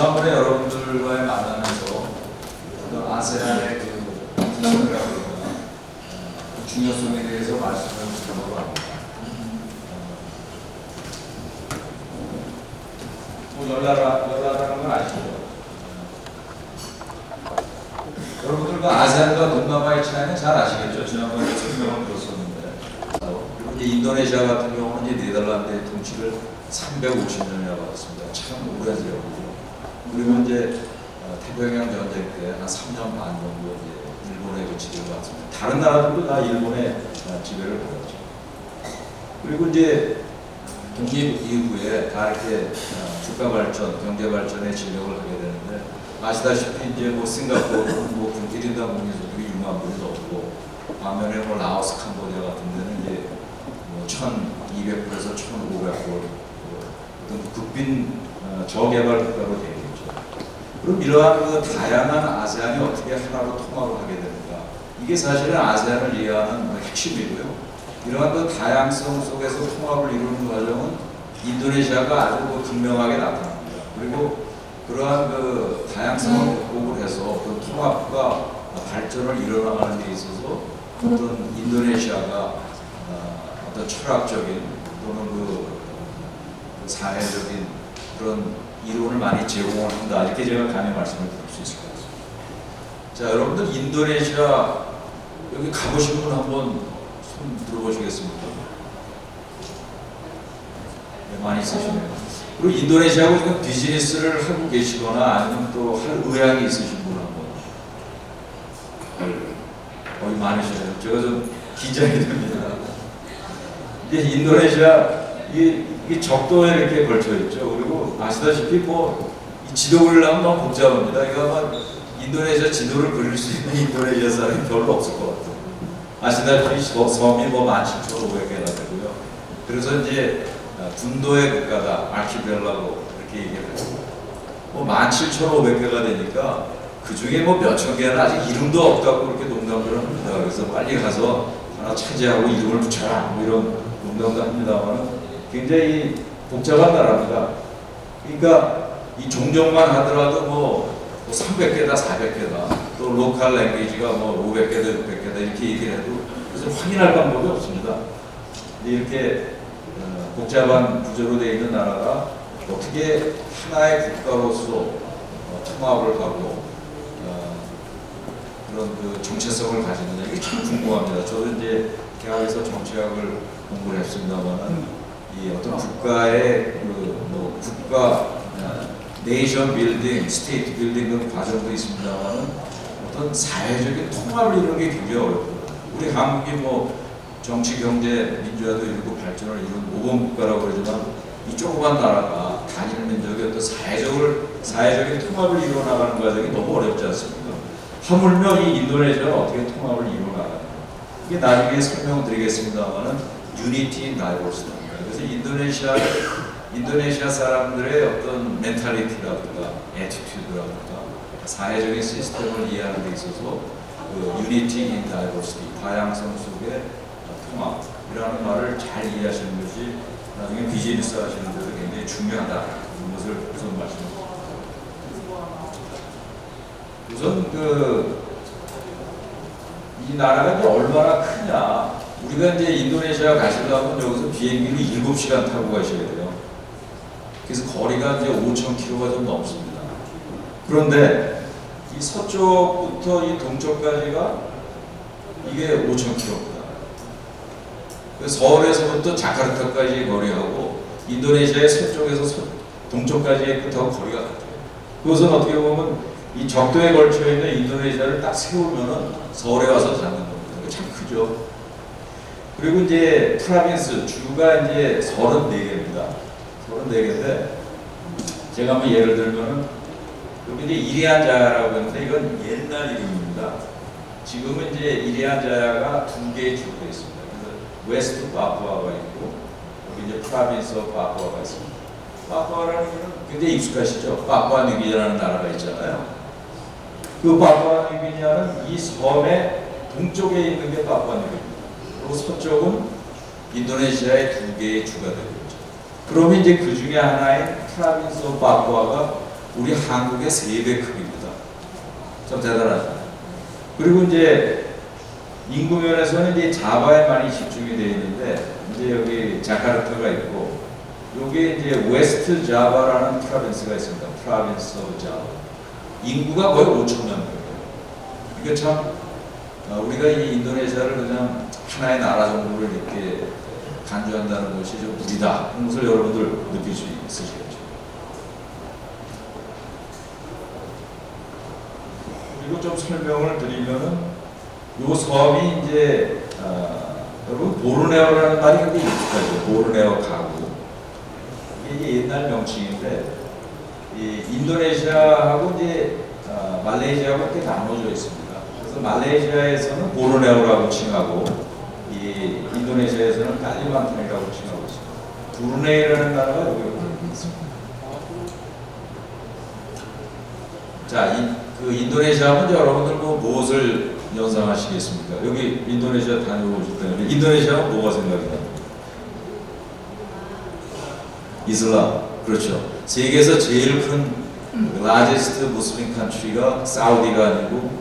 지난번에 여러분들과의 만나면서 아세안의 기술이라고 그러나 중요성에 대해서 말씀을 드리려고 합니다. 열나라는 건 아시죠? 여러분들과 아세안과 동남아의 차이는 잘 아시겠죠? 지난번에 설명을 들었었는데. 그리고 이제 인도네시아 같은 경우는 이제 네덜란드의 통치를 350년이나 받았습니다. 참 오랜 세월이죠. 그리고 이제 태평양 전쟁 때 한 3년 반 정도 이제 일본의 그 지배를 받습니다. 다른 나라들도 다 일본의 지배를 받았죠. 그리고 이제 독립 이후에 다 이렇게 주가 발전, 경제 발전에 진력을 하게 되는데 아시다시피 이제 뭐 싱가포르, 뭐 1인당 국민소득이 6만 불이 넘고 반면에 뭐 라오스, 캄보디아 같은 데는 이제 뭐 1,200불에서 1,500불 어떤 국빈 저개발 국가로 되어 있죠. 그럼 이러한 그 다양한 아세안이 어떻게 하나로 통합을 하게 되는가? 이게 사실은 아세안을 이해하는 핵심이고요. 이러한 그 다양성 속에서 통합을 이루는 과정은 인도네시아가 아주 그 극명하게 나타납니다. 그리고 그러한 그 다양성을 극복을 해서 어떤 통합과 발전을 이뤄나가는 데 있어서 어떤 인도네시아가 어떤 철학적인 또는 그 사회적인 그런 이론을 많이 제공을 한다. 이렇게 제가 감히 말씀을 드릴 수 있을 것 같습니다. 자, 여러분들 인도네시아 여기 가보신 분 한번 손 들어보시겠습니까? 네, 많이 있으시네요. 그리고 인도네시아하고 지금 비즈니스를 하고 계시거나 아니면 또 할 의향이 있으신 분 한번. 거의 많으시네요. 제가 좀 긴장이 됩니다. 이제 인도네시아 이 적도에 이렇게 걸쳐 있죠. 그리고 아시다시피 뭐 이 지도 그리려면 너무 복잡합니다. 이거 아마 인도네시아 지도를 그릴 수 있는 인도네시아 사람이 별로 없을 것 같아요. 아시다시피 섬이 뭐 17,500개나 되고요. 그래서 이제 군도의 국가다, 아키펠라고 이렇게 얘기를 했습니다. 뭐 17,500개가 되니까 그 중에 뭐 몇천 개는 아직 이름도 없다고 그렇게 농담을 합니다. 그래서 빨리 가서 하나 차지하고 이름을 붙여라 뭐 이런 농담도 합니다만 굉장히 복잡한 나라입니다. 그러니까 이 종족만 하더라도 뭐 300개다 400개다 또 로컬 랭귀지가 뭐 500개다 600개다 이렇게 얘기를 해도 그래서 확인할 방법이 없습니다. 이렇게 복잡한 구조로 되어 있는 나라가 어떻게 하나의 국가로서 통합을 하고 그런 그 정체성을 가지느냐 이게 참 궁금합니다. 저도 이제 대학에서 정치학을 공부를 했습니다만은 이 어떤 국가의 그 뭐 국가 네이션 빌딩, 스테이트 빌딩 그런 과정도 있습니다만은 어떤 사회적인 통합을 이루는 게 굉장히 어렵고 우리 한국이 뭐 정치, 경제, 민주화도 이루고 발전을 이룬 모범국가라고 그러지만 이 조그만 나라가 단일 민족의 어떤 사회적인 통합을 이루어 나가는 과정이 너무 어렵지 않습니까? 하물며 이 인도네시아가 어떻게 통합을 이루어 나가는가? 이게 나중에 설명드리겠습니다만은 유니티 인 다이버시티입니다. 그래서 인도네시아 사람들의 어떤 멘탈리티라든가 애티튜드라든가 사회적인 시스템을 이해하는 데 있어서 그 유니티 인 다이버시티, 다양성 속의 통합이라는 말을 잘 이해하시는 것이 나중에 비즈니스 하시는 데도 굉장히 중요하다. 이런 것을 우선 말씀드립니다. 우선 이 나라가 이제 얼마나 크냐. 우리가 이제 인도네시아 가시려면 여기서 비행기로 7시간 타고 가셔야 돼요. 그래서 거리가 이제 5,000km가 좀 넘습니다. 그런데 이 서쪽부터 이 동쪽까지가 이게 5,000km입니다. 서울에서부터 자카르타까지 거리하고 인도네시아의 서쪽에서 동쪽까지의 끝하고 거리가 같아요. 그것은 어떻게 보면 이 적도에 걸쳐 있는 인도네시아를 딱 세우면은 서울에 와서 잡는 겁니다. 참 크죠. 그리고 이제 프라빈스 주가 이제 34개입니다. 34개인데 제가 한번 예를 들면은 여기 이제 이리안자야라고 하는데 이건 옛날 이름입니다. 지금은 이제 이리안자야가 2개의 주가 있습니다. 웨스트 파푸아가 있고 여기 이제 프라빈스 오브 파푸아가 있습니다. 파푸아라는 것은 굉장히 익숙하시죠? 파푸아뉴기니아라는 나라가 있잖아요. 그 파푸아뉴기니아는 이 섬의 동쪽에 있는 게 파푸아뉴기니아. 그리고 서쪽은 인도네시아의 2개의 주가 되고 있죠. 그러면 이제 그 중에 하나인 프라빈스 오브 파푸아가 우리 한국의 3배 크기입니다. 좀 대단하죠. 그리고 이제 인구 면에서는 이제 자바에 많이 집중이 되어 있는데, 이제 여기 자카르타가 있고, 여기에 이제 웨스트 자바라는 프로빈스가 있습니다. 프로빈스 오브 자바. 인구가 거의 5천만 명이에요. 이게 참 우리가 이 인도네시아를 그냥 하나의 나라 정도로 이렇게 간주한다는 것이 좀 무리다. 그런 것을 여러분들 느낄 수 있으시겠죠. 그리고 좀 설명을 드리면은 요 섬이 이제 여러분 보르네오라는 말이 굉장히 익숙하죠. 보르네오 가구. 이게 옛날 명칭인데 이 인도네시아하고 이제 말레이시아하고 이렇게 나눠져 있습니다. 그래서 말레이시아에서는 보르네오라고 칭하고 이 인도네시아에서는 칼리만탄이라고 칭하고 있습니다. 브루네이라는 나라가 여기 있습니다. 자, 그 인도네시아 하면 여러분들 뭐 무엇을 연상하시겠습니까? 여기 인도네시아 다녀오실 때는 인도네시아는 뭐가 생각이 나요? 이슬람. 그렇죠. 세계에서 제일 큰 largest 무슬림 컨트리가 사우디가 아니고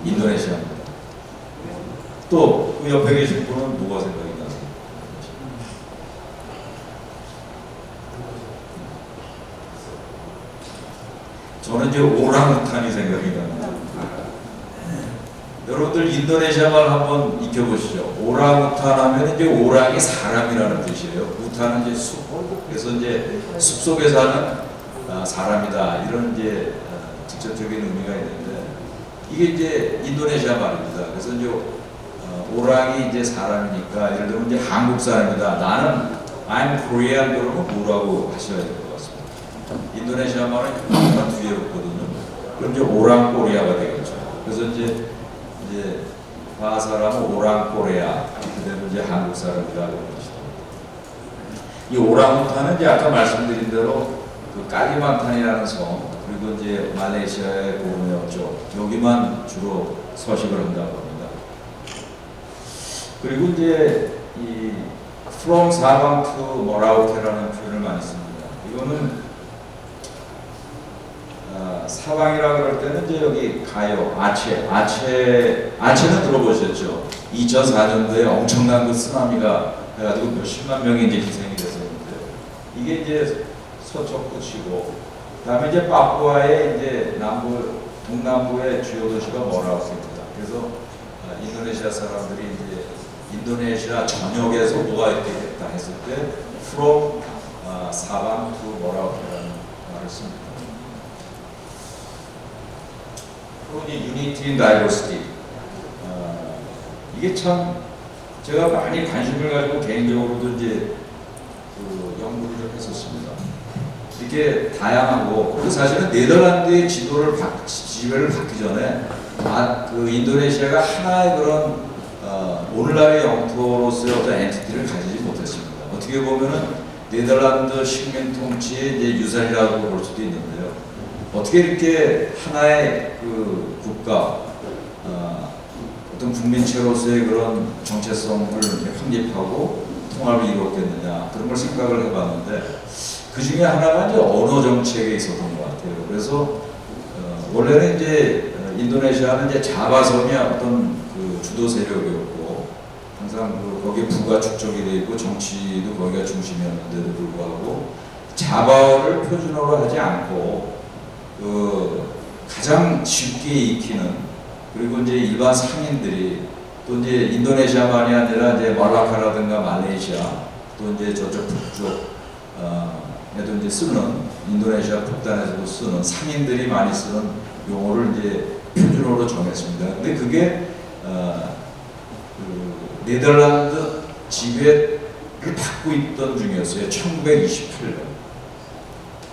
인도네시아입니다. 또 그 옆에 계신 분은 뭐가 생각이 나세요? 저는 이제 오랑우탄이 생각이 납니다. 여러분들 인도네시아 말 한번 익혀보시죠. 오랑우탄 하면 이제 오랑이 사람이라는 뜻이에요. 우탄은 이제 숲. 그래서 이제 숲 속에 사는 사람이다. 이런 이제 직접적인 의미가 있는데 이게 이제 인도네시아 말입니다. 그래서 이제 오랑이 이제 사람이니까 예를 들면 이제 한국 사람이다. 나는 I'm Korean 그러면 뭐라고 하셔야 될 것 같습니다. 인도네시아 말은 약간 뒤에 없거든요. 그럼 이제 오랑 코리아가 되겠죠. 그래서 이제 바사람은 오랑 코리아, 그다음에 이제 한국 사람이다 그런 것이다. 이 오랑우탄은 이제 아까 말씀드린 대로 그 까리만탄이라는 섬, 그리고 이제 말레이시아의 보르네오 쪽 여기만 주로 서식을 한다고 합니다. 그리고 이제 이 From 사방 to Morauke라는 표현을 많이 씁니다. 이거는 사방이라 그럴 때는 이제 여기 가요, 아체는 들어보셨죠? 2004년도에 엄청난 그 쓰나미가 해가지고 몇십만 명이 이제 희생이 됐었는데 이게 이제 서쪽 끝이고, 그다음에 이제 파푸아의 이제 동남부의 주요 도시가 모라우케입니다. 그래서 인도네시아 사람들이 이제 인도네시아 전역에서 뭐가 이렇게 됐다 했을 때 from 사방 to 모라우케라는 말을 씁니다. 그리고 이제 Unity in Diversity. 이게 참 제가 많이 관심을 가지고 개인적으로도 이제 그 연구를 좀 했었습니다. 이게 다양하고, 그리고 사실은 네덜란드의 지배를 받기 전에 그 인도네시아가 하나의 그런 오늘날의 영토로서의 어떤 엔티티를 가지지 못했습니다. 어떻게 보면은 네덜란드 식민 통치의 이제 유산이라고 볼 수도 있는데요. 어떻게 이렇게 하나의 그 국가, 어떤 국민체로서의 그런 정체성을 확립하고 통합을 이루었겠느냐, 그런 걸 생각을 해봤는데 그 중에 하나가 이제 언어 정책에 있었던 것 같아요. 그래서 원래는 이제 인도네시아는 이제 자바섬이 어떤 그 주도 세력이었고 항상 거기에 부가 축적이 되어 있고 정치도 거기가 중심이었는데도 불구하고 자바어를 표준어로 하지 않고 그 가장 쉽게 익히는, 그리고 이제 일반 상인들이 또 이제 인도네시아만이 아니라 이제 말라카라든가 말레이시아 또 이제 저쪽 북쪽 에도 이제 쓰는, 인도네시아 북단에서도 쓰는 상인들이 많이 쓰는 용어를 이제 표준어로 정했습니다. 근데 그게 그 네덜란드 지배를 받고 있던 중이었어요. 1928년.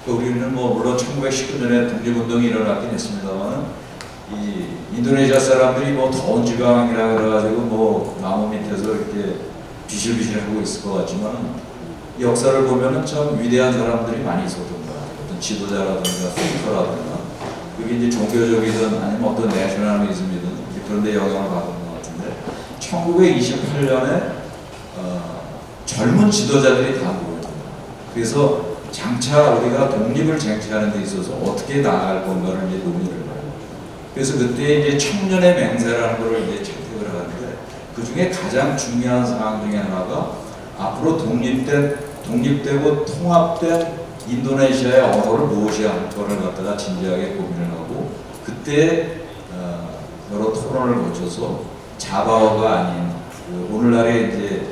우리는 뭐 물론 1919년에 독립운동이 일어났긴 했습니다만 이 인도네시아 사람들이 뭐 더운 지방이라 그래가지고 뭐 나무 밑에서 이렇게 비실비실 하고 있을 것 같지만 역사를 보면은 참 위대한 사람들이 많이 있었던 것 같아요. 어떤 지도자라든가 스피커라든가 그게 이제 종교적이든 아니면 어떤 내셔널리즘이든 그런 데 영향을 받은 것 같은데 1928년에 젊은 지도자들이 다 모였습니다. 그래서 장차 우리가 독립을 쟁취하는 데 있어서 어떻게 나아갈 건가를 이제 논의를 해요. 그래서 그때 이제 청년의 맹세라는 것을 이제 채택을 하는데 그 중에 가장 중요한 사항 중에 하나가 앞으로 독립되고 통합된 인도네시아의 언어를 무엇이 할 거를 갖다가 진지하게 고민을 하고 그때 여러 토론을 거쳐서 자바어가 아닌 그 오늘날의 이제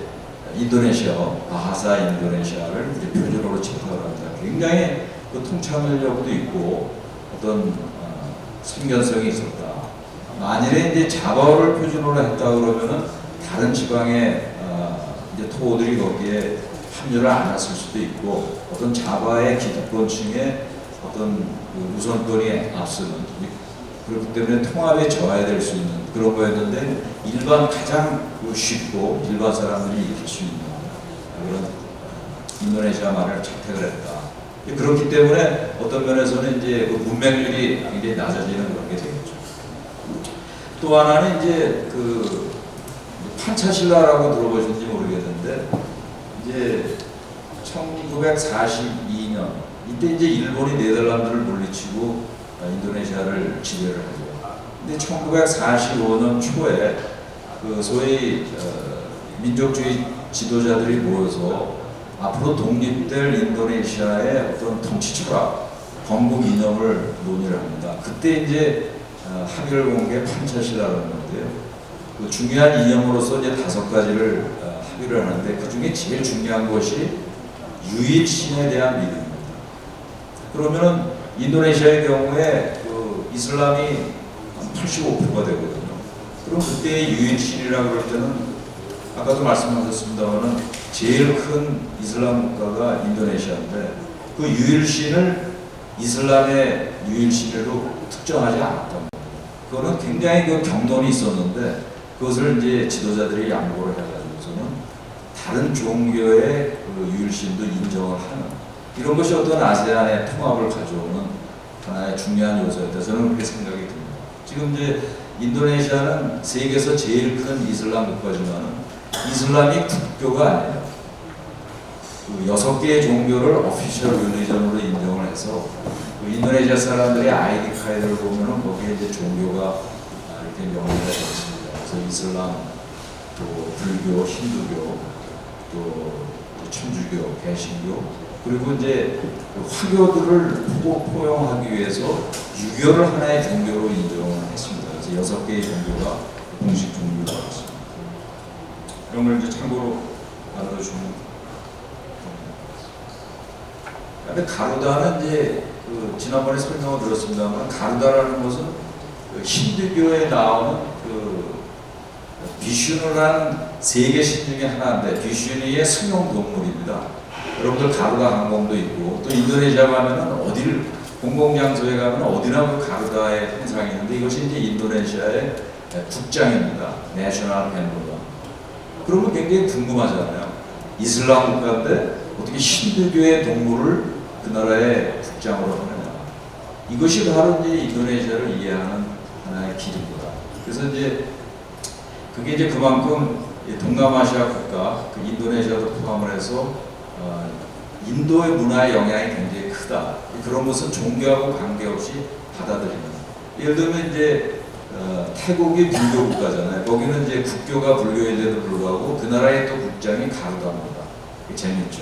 인도네시아, 바하사 인도네시아를 이제 표준어로 채택을 합니다. 굉장히 그 통찰력도 있고 어떤 생견성이 있었다. 만일에 이제 자바어를 표준어로 했다 그러면은 다른 지방의 이제 토호들이 거기에 합류를 안 했을 수도 있고 어떤 자바의 기득권층의 어떤 그 우선권이 앞서는 그렇기 때문에 통합에 저해야 될 수 있는 그런 거였는데 일반 가장 쉽고 일반 사람들이 익힐 수 있는 그런 인도네시아 말을 채택을 했다. 그렇기 때문에 어떤 면에서는 이제 그 문맹률이 굉장히 낮아지는 그런 게 되겠죠. 또 하나는 이제 그 판차실라라고 들어보셨는지 모르겠는데 이제 1942년 이때 이제 일본이 네덜란드를 물리치고 인도네시아를 지배를 하죠. 근데 1945년 초에 그 소위 민족주의 지도자들이 모여서 앞으로 독립될 인도네시아의 어떤 통치 철학, 건국 이념을 논의를 합니다. 그때 이제 합의를 본 게 판차시라는 건데요. 그 중요한 이념으로서 이제 5가지를 합의를 하는데 그 중에 제일 중요한 것이 유일신에 대한 믿음입니다. 그러면은 인도네시아의 경우에 그 이슬람이 한 85%가 되거든요. 그럼 그때의 유일신이라고 그럴 때는 아까도 말씀하셨습니다만은 제일 큰 이슬람 국가가 인도네시아인데 그 유일신을 이슬람의 유일신으로 특정하지 않았단 말이에요. 그거는 굉장히 그 경론이 있었는데 그것을 이제 지도자들이 양보를 해가지고서는 다른 종교의 그 유일신도 인정을 하는 이런 것이 어떤 아세안의 통합을 가져오는 하나의 중요한 요소였다. 저는 그렇게 생각이 듭니다. 지금 이제 인도네시아는 세계에서 제일 큰 이슬람 국가지만 이슬람이 국교가 아니에요. 그 6개의 종교를 오피셜 릴리전으로 인정을 해서 그 인도네시아 사람들의 아이디 카드를 보면은 거기에 이제 종교가 이렇게 명시가 되어 있습니다. 그래서 이슬람, 또 불교, 힌두교, 또 천주교, 개신교 그리고 이제 화교들을 포용하기 위해서 유교를 하나의 종교로 인정을 했습니다. 그래서 6개의 종교가 공식 종교가 있습니다. 이런 걸 이제 참고로 알아두시면. 근데 가루다는 이제 그 지난번에 설명을 드렸습니다만 가루다라는 것은 그 힌두교에 나오는 그 비슈누라는 세계 신 중에 하나인데 비슈누의 승용 동물입니다. 여러분들 가루다 항공도 있고 또 인도네시아 가면은 어디를 공공장소에 가면 어디나 그 가루다의 행상이 있는데 이것이 이제 인도네시아의 국장입니다. 내셔널 엠블럼. 그러면 굉장히 궁금하잖아요. 이슬람 국가인데 어떻게 힌두교의 동물을 그 나라의 국장으로 하느냐. 이것이 바로 이제 인도네시아를 이해하는 하나의 길입니다. 그래서 이제 그게 이제 그만큼 동남아시아 국가, 그 인도네시아도 포함을 해서 인도의 문화의 영향이 굉장히 크다. 그런 것은 종교하고 관계없이 받아들이는. 예를 들면 이제 태국이 불교 국가잖아요. 거기는 이제 국교가 불교인데도 불구하고 그 나라의 또 국장이 가루다입니다. 재밌죠.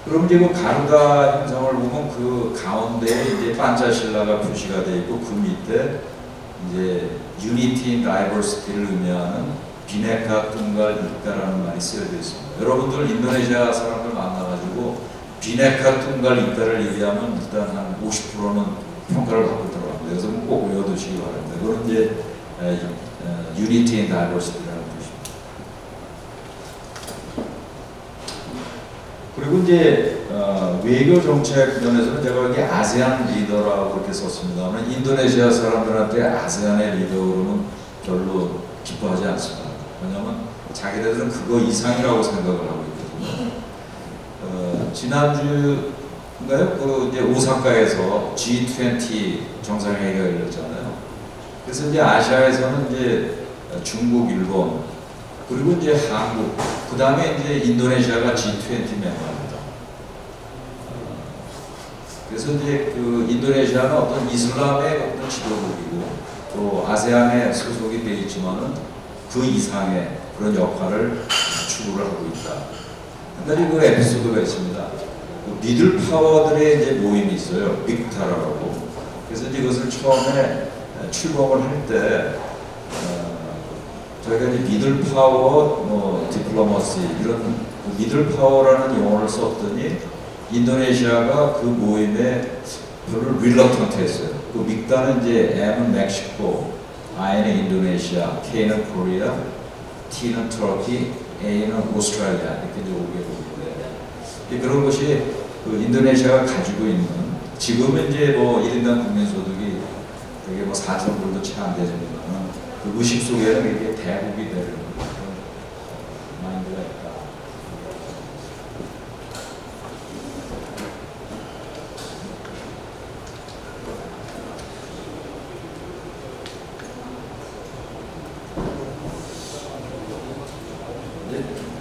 그럼 이제 그 가루다 형상을 보면 그 가운데에 이제 판차실라가 표시가 되어 있고 그 밑에 이제 Unity in Diversity를 의미하는 비네카 뚱갈 이까라는 말이 쓰여져 있습니다. 여러분들 인도네시아 사람들 만나가지고 비네카 뚱갈 이까를 얘기하면 일단 한 50%는 평가를 받고 들어갑니다. 그래서 꼭 외워두시기 바랍니다. 그건 이제 Unity in Diversity라는 뜻입니다. 그리고 이제 외교 정책 면에서는 제가 여기 아세안 리더라고 그렇게 썼습니다만 인도네시아 사람들한테 아세안의 리더로는 별로 기뻐하지 않습니다. 왜냐하면 자기네들은 그거 이상이라고 생각을 하고 있거든요. 지난주인가요? 그 이제 오사카에서 G20 정상회의가 열렸잖아요. 그래서 이제 아시아에서는 이제 중국, 일본, 그리고 이제 한국, 그 다음에 이제 인도네시아가 G20 멤버입니다. 그래서 이제 그 인도네시아는 어떤 이슬람의 어떤 지도국이고 또 아세안에 소속이 되어 있지만은 그 이상의 그런 역할을 추구를 하고 있다. 한 가지 그 에피소드가 있습니다. 그 미들 파워들의 이제 모임이 있어요. 빅타라고. 그래서 이제 이것을 처음에 출범을 할 때 저희가 이제 미들 파워, 뭐 디플로머시 이런 그 미들 파워라는 용어를 썼더니 인도네시아가 그 모임에 별로 릴러턴트했어요. 그 믹다는 이제 M은 멕시코, I는 인도네시아, K는 코리아, T는 터키, A는 오스트레일리아 이렇게 이제 5개국인데 그런 것이 그 인도네시아가 가지고 있는 지금은 이제 뭐 1인당 국민소득이 되게 뭐 4천 불도 채 안 되지만 그 의식 속에는 이게 대국이 되는 그런 마인드가 있다.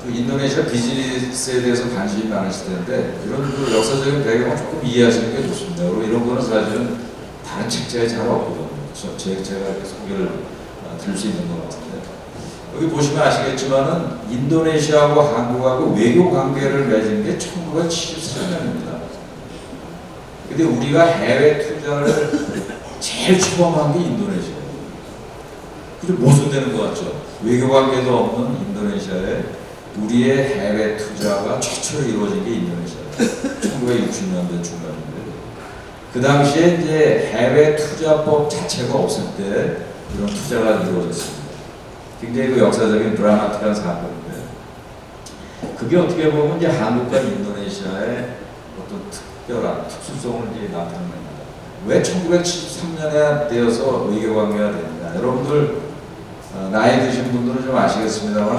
그 인도네시아 비즈니스에 대해서 관심이 많으실 텐데 이런 그 역사적인 배경을 조금 이해하시는 게 좋습니다. 그리고 이런 거는 사실은 다른 책자에 잘 없거든요. 제가 이렇게 소개를 드릴 수 있는 것 같은데 여기 보시면 아시겠지만은 인도네시아하고 한국하고 외교 관계를 맺은 게 1973년입니다. 근데 우리가 해외 투자를 제일 처음 한 게 인도네시아예요. 그게 모순되는 것 같죠? 외교 관계도 없는 인도네시아에 우리의 해외 투자가 최초로 이루어진 게 인도네시아예요. 1960년대 중반인데 그 당시에 이제 해외 투자법 자체가 없을 때 이런 투자가 이루어졌습니다. 굉장히 그 역사적인 드라마틱한 사건인데 그게 어떻게 보면 이제 한국과 인도네시아의 어떤 특별한 특수성을 이제 나타냅니다. 왜 1973년에 되어서 외교관계가 됩니다. 여러분들 나이 드신 분들은 좀 아시겠습니다만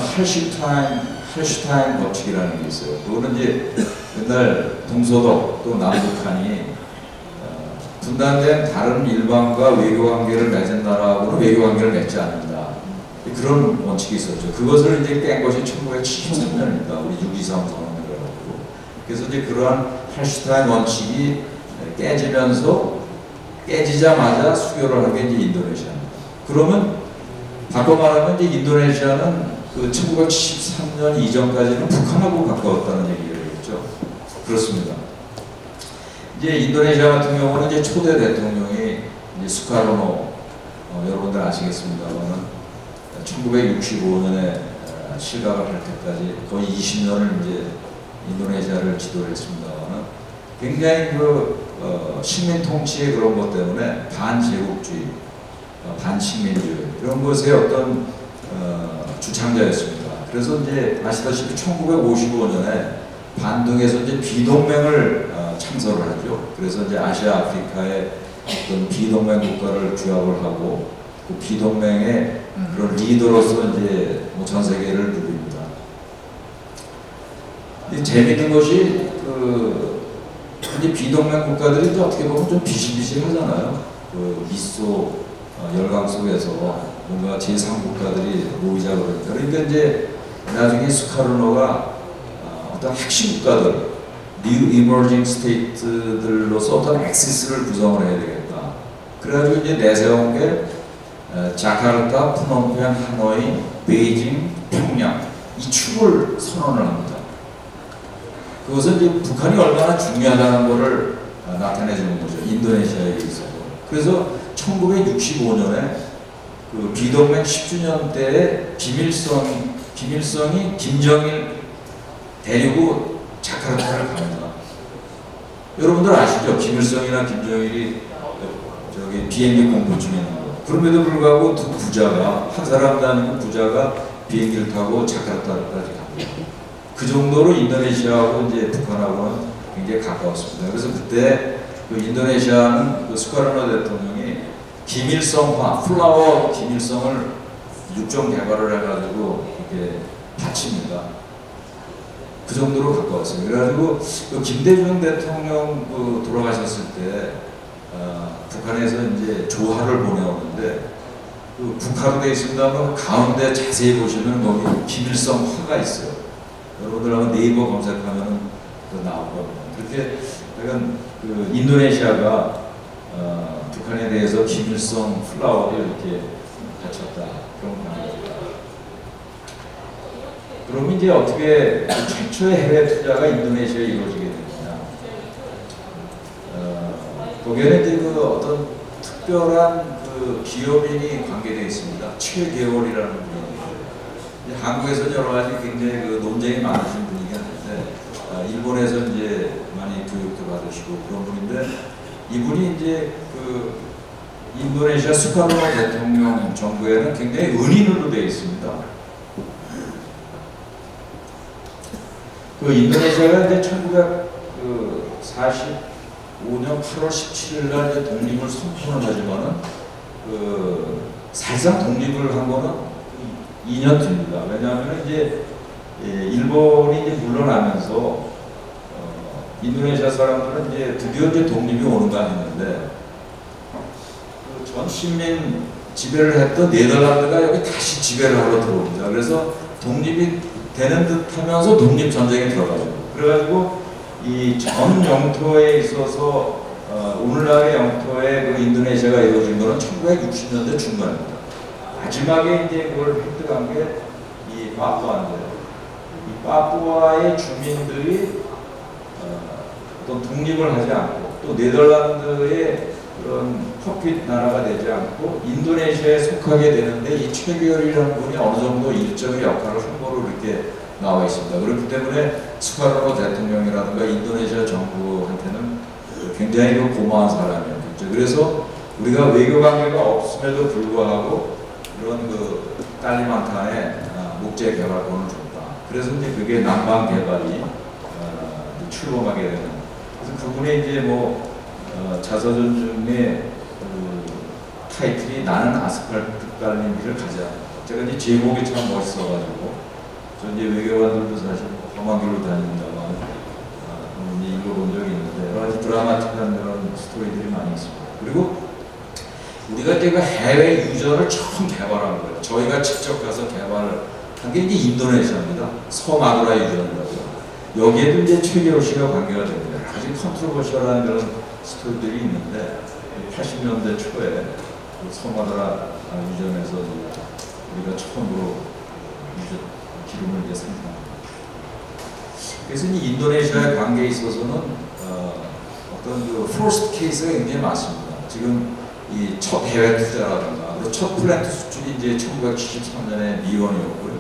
할슈타인 법칙이라는 게 있어요. 그거는 이제 옛날 동서독 또 남북한이 분단된 다른 일반과 외교관계를 맺은 나라하고는 외교관계를 맺지 않는다. 그런 원칙이 있었죠. 그것을 이제 깬 것이 1973년입니다. 우리 6.23 선언이라고. 그래서 이제 그러한 할슈타인 원칙이 깨지자마자 수교를 한 게 이제 인도네시아입니다. 그러면 바꿔 말하면 이제 인도네시아는 그 1973년 이전까지는 북한하고 가까웠다는 얘기겠죠. 그렇습니다. 이제 인도네시아 같은 경우는 이제 초대 대통령이 이제 수카르노 여러분들 아시겠습니다만은 1965년에 실각을 할 때까지 거의 20년을 이제 인도네시아를 지도를 했습니다만은 굉장히 그 식민 통치의 그런 것 때문에 반제국주의, 반식민주의 이런 것의 어떤 주창자였습니다. 그래서 이제 아시다시피 1955년에 반둥에서 이제 비동맹을 창설을 하죠. 그래서 이제 아시아, 아프리카의 어떤 비동맹 국가를 규합을 하고 그 비동맹의 그런 리더로서 이제 뭐 전 세계를 누립니다. 재미있는 것이 이제 비동맹 국가들이 또 어떻게 보면 좀 비실비실하잖아요. 그 미소 열강 속에서 뭔가 제3국가들이 모이자 그러니까. 그러니까 이제 나중에 수카르노가 어떤 핵심 국가들, 뉴 이머징 스테이트들로서 어떤 엑시스를 구성을 해야 되겠다. 그래가지고 이제 내세운 게 자카르타, 프놈펜, 하노이, 베이징, 평양 이 축을 선언을 합니다. 그것은 이제 북한이 얼마나 중요하다는 것을 나타내주는 거죠. 인도네시아에 있어서. 그래서 1965년에 그 비동맹 10주년 때에 김일성이 김정일 데리고 자카르타를 갑니다. 여러분들 아시죠? 김일성이나 김정일이 저기 비행기 공부 중에 있는 거. 그럼에도 불구하고 두 부자가 한 사람도 아니고 부자가 비행기를 타고 자카르타까지 갑니다. 그 정도로 인도네시아하고 이제 북한하고는 굉장히 가까웠습니다. 그래서 그때 그 인도네시아는 그 수카르노 대통령이 김일성화, 플라워 김일성을 육종 개발을 해가지고 이렇게 바칩니다. 그 정도로 가까웠어요. 그래가지고 그 김대중 대통령 그 돌아가셨을 때 북한에서 이제 조화를 보내오는데 그 북한으로 되어 있습니다만 가운데 자세히 보시면 거기 김일성 화가 있어요. 여러분들 한번 네이버 검색하면은 나올 겁니다. 그렇게 하여간 그 인도네시아가 북한에 대해서 김일성 플라워를 이렇게 바쳤다 그런 관계입니다. 그럼 이제 어떻게 최초의 해외 투자가 인도네시아에 이루어지게 됐느냐? 거기에는 이제 그 어떤 특별한 그 기업인이 관계되어 있습니다. 최계월이라는 분이 한국에서 여러 가지 굉장히 그 논쟁이 많으신 분이긴 한데 일본에서 이제 많이 교육도 받으시고 그런 분인데 이분이 이제 그 인도네시아 수카르노 대통령 정부에는 굉장히 은인으로 되어 있습니다. 그 인도네시아가 이제 1945년 8월 17일 날 이제 독립을 선포를 하지만은 그 사실상 독립을 한 거는 2년 뒤입니다. 왜냐하면 이제 일본이 이제 물러나면서 인도네시아 사람들은 이제 드디어 이제 독립이 오는가 했는데 그 전 식민 지배를 했던 네덜란드가 여기 다시 지배를 하러 들어옵니다. 그래서 독립이 되는 듯하면서 독립 전쟁에 들어가죠. 그래가지고 이 전 영토에 있어서 오늘날의 영토에 그 인도네시아가 이루어진 것은 1960년대 중반입니다. 마지막에 이제 그걸 획득한 게 이 파푸아인데요. 이 파푸아의 주민들이 어떤 독립을 하지 않고 또 네덜란드의 그런 퍼핏 나라가 되지 않고 인도네시아에 속하게 되는데 이 최계열이라는 분이 어느 정도 일정의 역할을 한 거로 이렇게 나와 있습니다. 그렇기 때문에 수카르노 대통령이라든가 인도네시아 정부한테는 굉장히 고마운 사람이었겠죠. 그래서 우리가 외교 관계가 없음에도 불구하고 이런 그 깔리만탄에 목재 개발권을 줬다. 그래서 이제 그게 남방 개발이 출범하게 되는. 그래서 그분의 이제 뭐 자서전 중에 그 타이틀이 나는 아스팔트 깔린 길을 가자. 제가 이제 제목이 참 멋있어가지고 저 이제 외교관들도 사실 험한 길로 다닌다만 이제 읽어본 적이 있는데 여러 가지 드라마틱한 그런 스토리들이 많이 있습니다. 그리고 우리가 이제 그 해외 유저를 처음 개발한 거예요. 저희가 직접 가서 개발을 한 게 이제 인도네시아입니다. 서마두라 유저라고요. 여기에도 이제 최계호 씨가 관계가 됩니다. 아주 컨트로버셜한 그런 스토리들이 있는데 80년대 초에 서마두라 유전에서 우리가 처음으로 유저 기름을 이제 생산합니다. 그래서 이 인도네시아의 관계에 있어서는 어떤 그 포스트 케이스가 굉장히 많습니다. 지금 이 첫 해외 투자라든가 그리고 첫 플랜트 수출이 이제 1973년에 미원이었고요.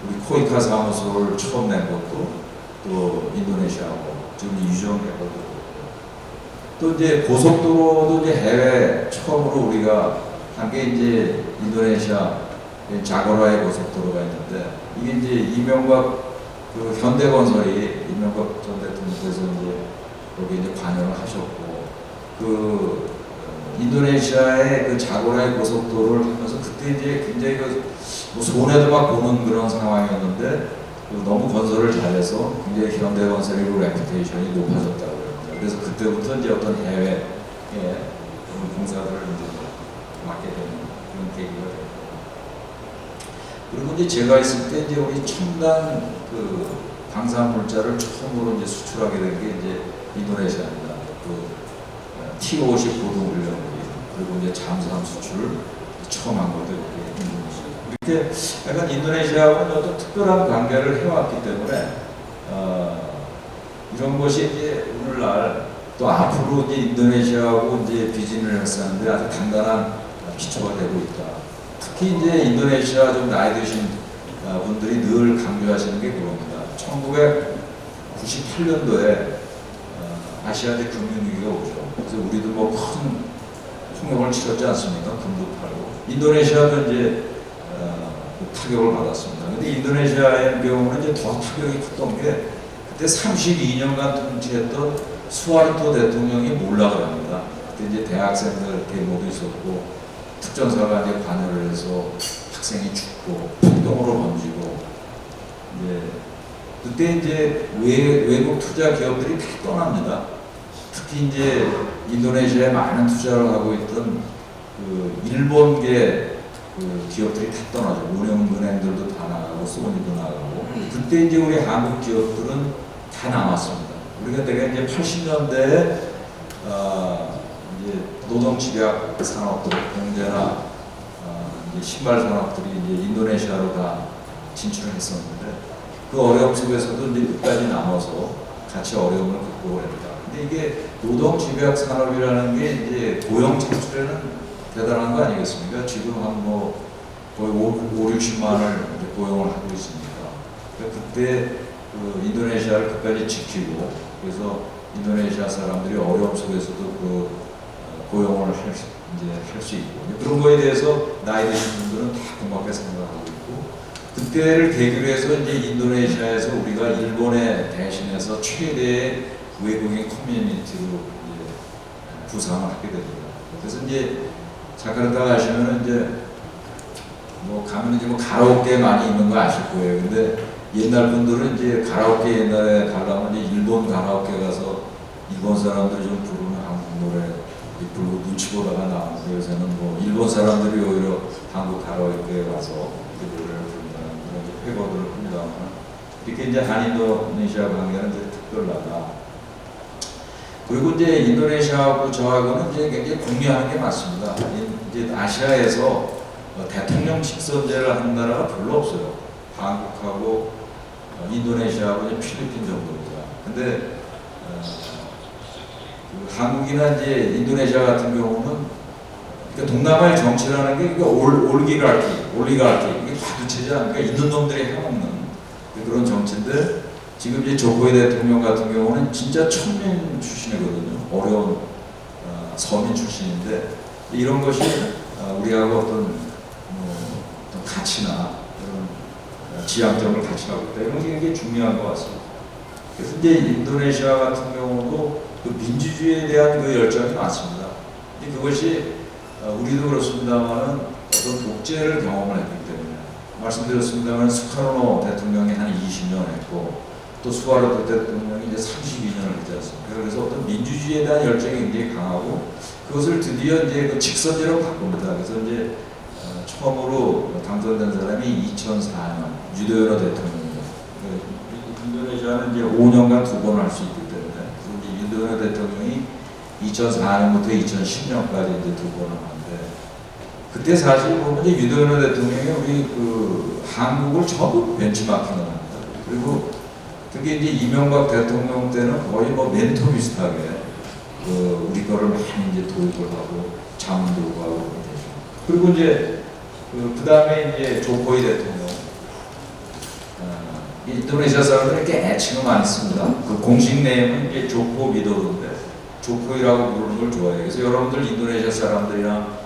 우리 코이카 사무소를 처음 낸 것도 또 인도네시아고 지금 유정개발도 또 이제 고속도로도 이제 해외 처음으로 우리가 한 게 이제 인도네시아 자거라의 고속도로가 있는데 이게 이제 이명박 그 현대건설이 이명박 전 대통령께서 이제 거기 이제 관여를 하셨고 그 인도네시아의 그 자고라의 고속도로를 하면서 그때 이제 굉장히 뭐 손해도 막 보는 그런 상황이었는데 너무 건설을 잘해서 굉장히 현대건설의 그 레퓨테이션이 높아졌다고 합니다. 그래서 그때부터 이제 어떤 해외에 그런 공사들을 이제 맡게 되는 그런 계기가 됩니다. 그리고 이제 제가 있을 때 이제 우리 첨단 그 방사물자를 처음으로 이제 수출하게 된 게 이제 인도네시아입니다. 그 T50 고동훈련기 그리고 이제 잠수함 수출을 처음 한 것도 인도네시아. 이렇게 약간 인도네시아하고는 어떤 특별한 관계를 해왔기 때문에 이런 것이 이제 오늘날 또 앞으로 이제 인도네시아하고 이제 비즈니스를 하는데 아주 단단한 기초가 되고 있다. 특히 이제 인도네시아 좀 나이 드신 분들이 늘 강조하시는 게 그겁니다. 1998년도에 아시아대 금융위기가 오죠. 그래서 우리도 뭐 큰 폭력을 치렀지 않습니까? 금도 팔고. 인도네시아도 이제 타격을 받았습니다. 근데 인도네시아의 경우는 이제 더 타격이 컸던 게 그때 32년간 통치했던 수하르토 대통령이 몰락을 합니다. 그때 이제 대학생들 데모도 있었고 특전사가 이제 관여를 해서 학생이 죽고 폭동으로 번지고 이제 그때 이제 외국 투자 기업들이 다 떠납니다. 특히 이제 인도네시아에 많은 투자를 하고 있던 그 일본계 그 기업들이 다 떠나죠. 은행들도 다 나가고 소니도 나가고. 그때 이제 우리 한국 기업들은 다 남았습니다. 우리가 내가 이제 80년대에 이제 노동 집약 산업들, 공대나 이제 신발 산업들이 이제 인도네시아로 다 진출을 했었는데 그 어려움 속에서도 이제 끝까지 남아서 같이 어려움을 극복을 합니다. 근데 이게 노동 집약 산업이라는 게 이제 고용 창출에는 대단한 거 아니겠습니까? 지금 한 뭐 거의 5, 60만을 고용을 하고 있습니다. 그러니까 그때 그 인도네시아를 끝까지 지키고 그래서 인도네시아 사람들이 어려움 속에서도 그 고용을 할 수 있고 그런 거에 대해서 나이 드신 분들은 다 고맙게 생각하고 있고 그때를 계기로 해서 이제 인도네시아에서 우리가 일본에 대신해서 최대의 외국인 커뮤니티로 이제 구상을 하게 됩니다. 그래서 이제 자카르타 가시면은 이제 뭐 가면 이제 뭐 가라오케 많이 있는 거 아실 거예요. 근데 옛날 분들은 이제 가라오케 옛날에 가려면 이제 일본 가라오케 가서 일본 사람들이 좀 부르는 한국 노래 부르고 눈치 보다가 나오는데 요새는 뭐 일본 사람들이 오히려 한국 가라오케에 가서 그 노래를 부른다는 그런 회고들을 합니다만 이렇게 이제 한인도네시아 관계는 이제 특별하다. 그리고 이제 인도네시아하고 저하고는 이제 굉장히 공유하는 게 맞습니다. 이제 아시아에서 대통령 직선제를 하는 나라가 별로 없어요. 한국하고 인도네시아하고 필리핀 정도입니다. 근데 그 한국이나 이제 인도네시아 같은 경우는 그러니까 동남아의 정치라는 게 올리가르키 이게 과두체제 아닙니까? 있는 놈들이 해먹는 그런 정치인데 지금 이제 조코이 대통령 같은 경우는 진짜 천민 출신이거든요. 어려운 서민 출신인데 이런 것이 우리하고 어떤 가치나 그런 지향점을 같이 하고 있다. 이런 게 굉장히 중요한 것 같습니다. 그래서 이제 인도네시아 같은 경우도 그 민주주의에 대한 그 열정이 많습니다. 근데 그것이 우리도 그렇습니다만은 어떤 독재를 경험을 했기 때문에 말씀드렸습니다만 수카르노 대통령이 한 20년 했고 또 수하르토 대통령이 이제 32년을 했지 않습니까? 그래서 어떤 민주주의에 대한 열정이 굉장히 강하고 그것을 드디어 이제 그 직선제로 바꿉니다. 그래서 이제 처음으로 당선된 사람이 2004년 유도요노 대통령입니다. 인도네시아는 이제 5년간 2번 할 수 있기 때문에 이제 유도요노 대통령이 2004년부터 2010년까지 이제 2번 하는데 그때 사실 보면 이제 유도요노 대통령이 우리 그 한국을 전부 벤치마킹을 합니다. 그리고 특히 이제 이명박 대통령 때는 거의 뭐 멘토 비슷하게 우리 거를 많이 이제 도입을 하고 자문도 하고 되죠. 그리고 이제 그 다음에 이제 조코이 대통령, 인도네시아 사람들은 이렇게 애칭을 많이 씁니다. 그 공식 네임은 이제 조코 위도도인데 조코이라고 부르는 걸 좋아해요. 그래서 여러분들 인도네시아 사람들이랑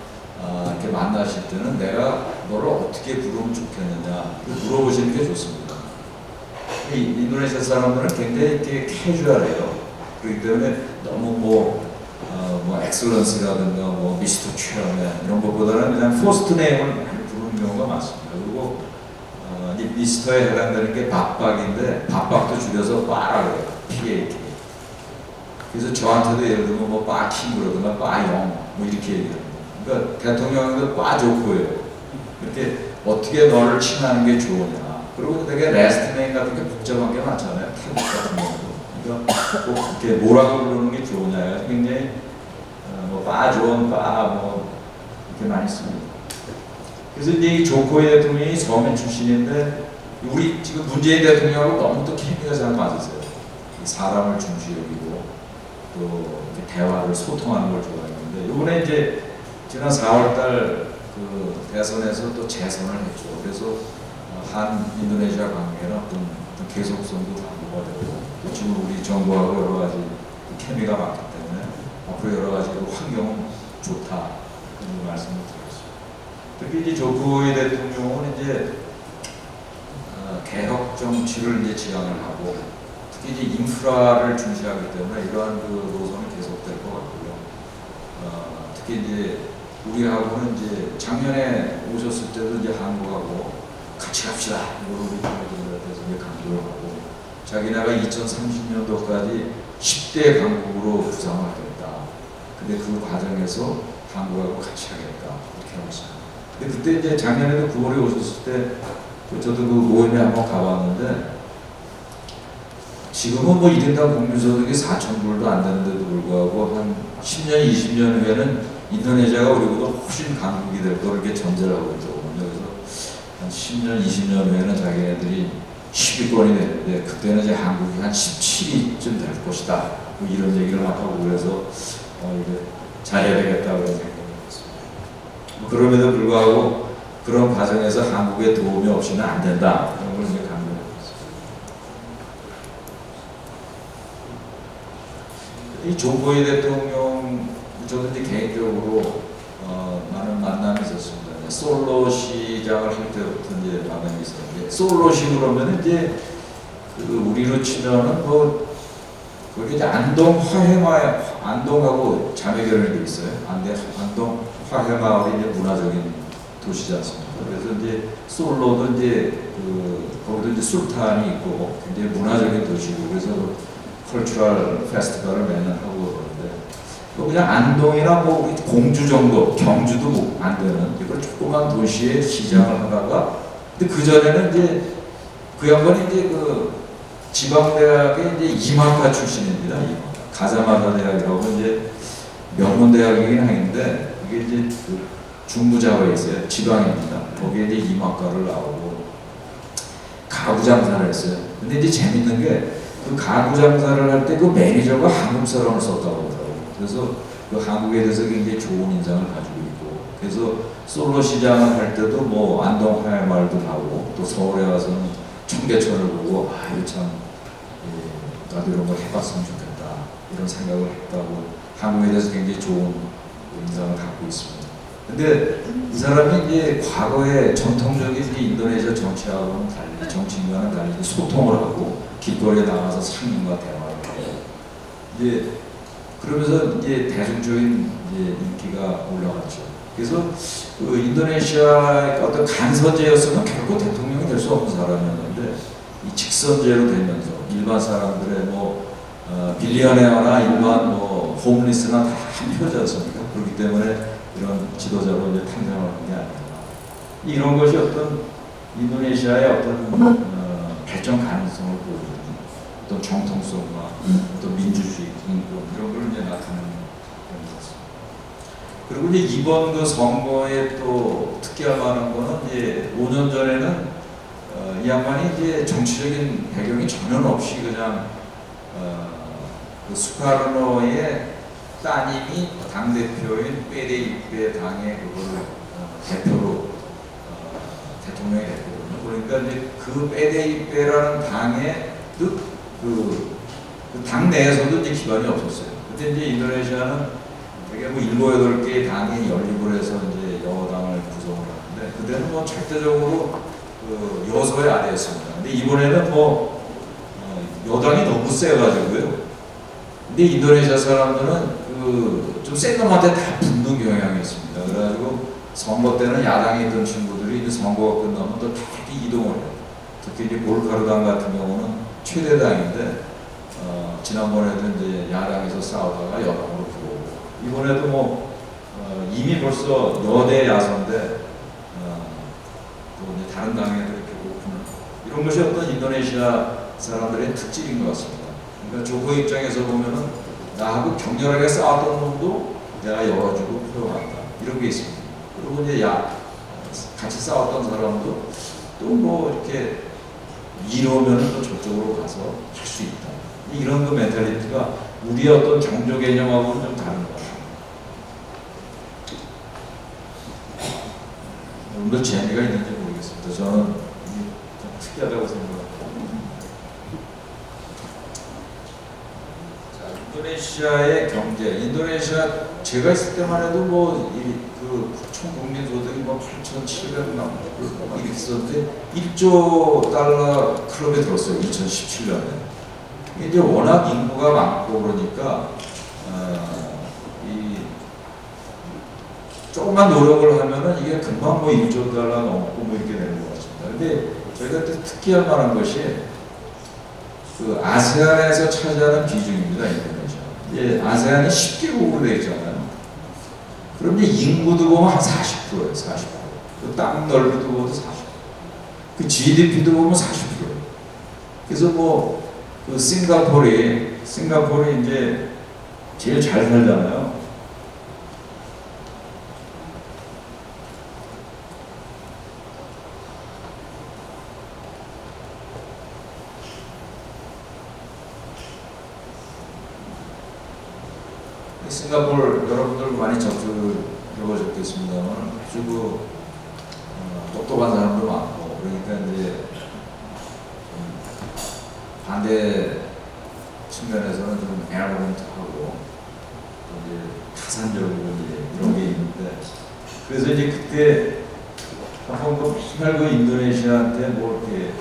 이렇게 만나실 때는 내가 너를 어떻게 부르면 좋겠느냐 물어보시는 게 좋습니다. 인도네시아 사람들은 굉장히 이렇게 캐주얼해요. 그렇기 때문에 너무 뭐 엑셀런스라든가 뭐 미스터 최연애 이런 것보다는 그냥 포스트 네임을 많이 부르는 경우가 많습니다. 그리고 이제 미스터에 해당되는 게 밥박인데 밥박도 줄여서 빠라고 해요. PAK. 그래서 저한테도 예를 들면 뭐 빠킹 그러든가 빠영 뭐 이렇게 얘기합니다. 그러니까 대통령도 빠조코예요. 이렇게 어떻게 너를 칭하는 게 좋으냐. 그리고 되게 레스트 네임 같은 게 복잡한 게 많잖아요. 태국 같은 경우도. 그러니까 꼭 이렇게 뭐라고 부르는 게 좋으냐. 굉장히 뭐 빠좋은 뭐 이렇게 많이 씁니다. 그래서 이제 이 조코이 대통령이 서민 출신인데 우리 지금 문재인 대통령하고 너무 또 케미가 잘 맞으세요. 사람을 중시 여기고 또 대화를 소통하는 걸 좋아하는데 이번에 이제 지난 4월달 그 대선에서 또 재선을 했죠. 그래서 한 인도네시아 관계는 어떤 계속성도 담보가 되고 지금 우리 정부하고 여러 가지 케미가 맞기 때문에 앞으로 여러 가지 환경은 좋다 그런 말씀을 드렸습니다. 특히 이제 조코이 대통령은 이제 개혁 정치를 이제 지향을 하고 특히 이제 인프라를 중시하기 때문에 이러한 그 노선이 계속될 것 같고요. 특히 이제 우리하고는 이제 작년에 오셨을 때도 이제 한국하고 같이 갑시다. 이걸 우리 대통령한테서 이제 강조를 하고 자기네가 2030년도까지 10대 강국으로 구상하겠다. 근데 그 과정에서 한국하고 같이 하겠다. 이렇게 하고 있습니다. 근데 그때 이제 작년에도 9월에 오셨을 때 저도 그 모임에 한번 가봤는데 지금은 뭐 1인당 국민소득이 4,000불도 안 되는데도 불구하고 한 10년, 20년 후에는 인도네시아가 우리보다 훨씬 강국이 될 거를 이렇게 전제를 하고 있더군요. 그래서 한 10년, 20년 후에는 자기네들이 10위권이 되는데 그때는 이제 한국이 한 17위쯤 될 것이다. 뭐 이런 얘기를 막 하고 그래서 이제 잘해야 되겠다 그런 생각이 들었습니다. 그럼에도 불구하고 그런 과정에서 한국의 도움이 없이는 안 된다. 그런 걸 이제 이 조코이 대통령 저도 이제 개인적으로 많은 만남이 있었습니다. 솔로 시장을 할 때부터 이제 만남이 있었는데 솔로시 그러면 이제 그 우리로 치면은 뭐 거기 이제 안동 화해마 안동하고 자매결연이 돼 있어요. 안동 화해마을이 이제 문화적인 도시지 않습니까? 그래서 이제 솔로도 이제 거기도 이제 술탄이 있고 굉장히 문화적인 도시고 그래서 컬처럴 페스티벌을 매년 하고 그러는데 그냥 안동이나 뭐 공주 정도, 경주도 안 되는 이걸 조그만 도시의 시장을 하다가 근데 그 전에는 이제 그 양반이 이제 그 지방대학의 이제 이마카 출신입니다. 가자마사 대학이라고 이제 명문 대학이긴 한데 이게 이제 그 중부자에 있어요. 지방입니다. 거기에 이제 이마카를 나오고 가구 장사를 했어요. 근데 이제 재밌는 게 그 가구 장사를 할 때 그 매니저가 한국 사람을 썼다고 하더라고요. 그래서 그 한국에 대해서 굉장히 좋은 인상을 가지고 있고, 그래서 솔로 시장을 할 때도 뭐 안동 화해마을도 가고, 또 서울에 와서는 청계천을 보고, 이거 참, 나도 이런 걸 해봤으면 좋겠다. 이런 생각을 했다고 한국에 대해서 굉장히 좋은 인상을 갖고 있습니다. 근데 이 사람이 이제 과거에 전통적인 인도네시아 정치하고는 달리, 정치인과는 달리 소통을 하고 길거리에 나가서 상인과 대화를 하고 이제 그러면서 이제 대중적인 이제 인기가 올라갔죠. 그래서 그 인도네시아의 어떤 간선제였으면 결코 대통령이 될 수 없는 사람이었는데 이 직선제로 되면서 일반 사람들의 뭐 빌리어네어나 일반 뭐 홈리스나 다 한 표자였습니까? 그렇기 때문에 이런 지도자로 이제 탄생을 한 게 아닌가. 이런 것이 어떤 인도네시아의 어떤 발전 가능성을 보여주는 어떤 정통성과 어떤 민주주의 인권 이런 걸 이제 나타내는 그런 것입니다. 그리고 이제 이번 그 선거에 또 특기할 만한 거는 이제 5년 전에는 이 양반이 이제 정치적인 배경이 전혀 없이 그냥 그 수카르노의 따님이 당대표인 페데이페 당의 그걸 대표로 대통령이 됐거든요. 그러니까 이제 그 페데이페라는 당의 당 내에서도 이제 기반이 없었어요. 그때 이제 인도네시아는 되게 뭐 7, 8개의 당이 연립을 해서 이제 여당을 구성을 하는데 그때는 뭐 절대적으로 그 여소의 아래였습니다. 근데 이번에는 뭐 여당이 너무 세가지고요. 근데 인도네시아 사람들은 좀 센 놈한테 다 붙는 경향이 있습니다. 그래가지고 선거 때는 야당에 있던 친구들이 이제 선거가 끝나면 또 다 이동을 해요. 특히 이제 볼카르당 같은 경우는 최대당인데 지난번에도 이제 야당에서 싸우다가 여당으로 들어오고 이번에도 뭐 이미 벌써 여대 야선인데 또 이제 다른 당에도 이렇게 오픈을 이런 것이 어떤 인도네시아 사람들의 특질인 것 같습니다. 그러니까 조코 입장에서 보면은 나하고 격렬하게 싸웠던 놈도 내가 열어주고 포용한다. 이런 게 있습니다. 그리고 이제 같이 싸웠던 사람도 또 뭐 이렇게 이러면은 또 저쪽으로 가서 할 수 있다. 이런 그 멘탈리티가 우리의 어떤 종교 개념하고는 좀 다른 것 같아요. 물론 재미가 있는지 모르겠습니다. 저는 좀 특이하다고 생각합니다. 인도네시아의 경제, 인도네시아 제가 있을 때만 해도 뭐 그 총국민 소득이 뭐 8,700만 불 이렇게 있었는데 1조 달러 클럽에 들었어요. 2017년에. 이제 워낙 인구가 많고 그러니까 이 조금만 노력을 하면은 이게 금방 뭐 1조 달러 넘고 뭐 이렇게 되는 것 같습니다. 근데 저희가 또 특기할 만한 것이 그 아세안에서 차지하는 비중입니다. 인도네시아. 예, 아세안이 10개국으로 되어 있잖아요. 그럼 이제 인구도 보면 한 40%예요. 40%. 그 땅 넓이도 보면 40%. 그 GDP도 보면 40%예요. 그래서 뭐 그 싱가포르이 이제 제일 잘 살잖아요. 싱가포르 여러분들 많이 접촉을 해보셨겠습니다만 아주 똑똑한 사람도 많고, 그러니까 이제 반대 측면에서는 좀 에너지하고 이제 타산적이고 이제 이런 게 있는데, 그래서 이제 그때 한번 맨날 그 인도네시아한테 뭐 이렇게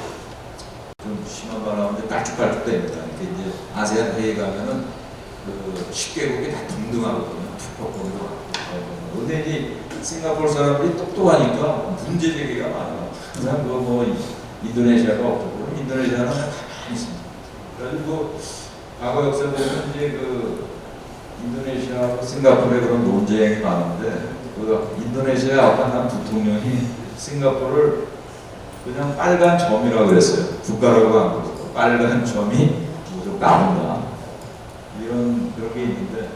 좀 심한 바람인데 깔쭉깔쭉 됩니다. 이렇게 이제 아세안 회의 가면은 그 10개국이 다 동등하거든요. 투표권도 하고. 근데 이제 싱가포르 사람들이 똑똑하니까 문제 제기가 많아요. 항상 뭐 인도네시아가 없고, 그럼 인도네시아는 그냥 가만히 있습니다. 그래가지고 과거 역사 보면 이제 그 인도네시아하고 싱가포르의 그런 논쟁이 많은데, 그 인도네시아 아칸 부통령이 싱가포르를 그냥 빨간 점이라고 그랬어요. 국가라고 안 그러고 빨간 점이 좀 나온다. 그런 게 있는데,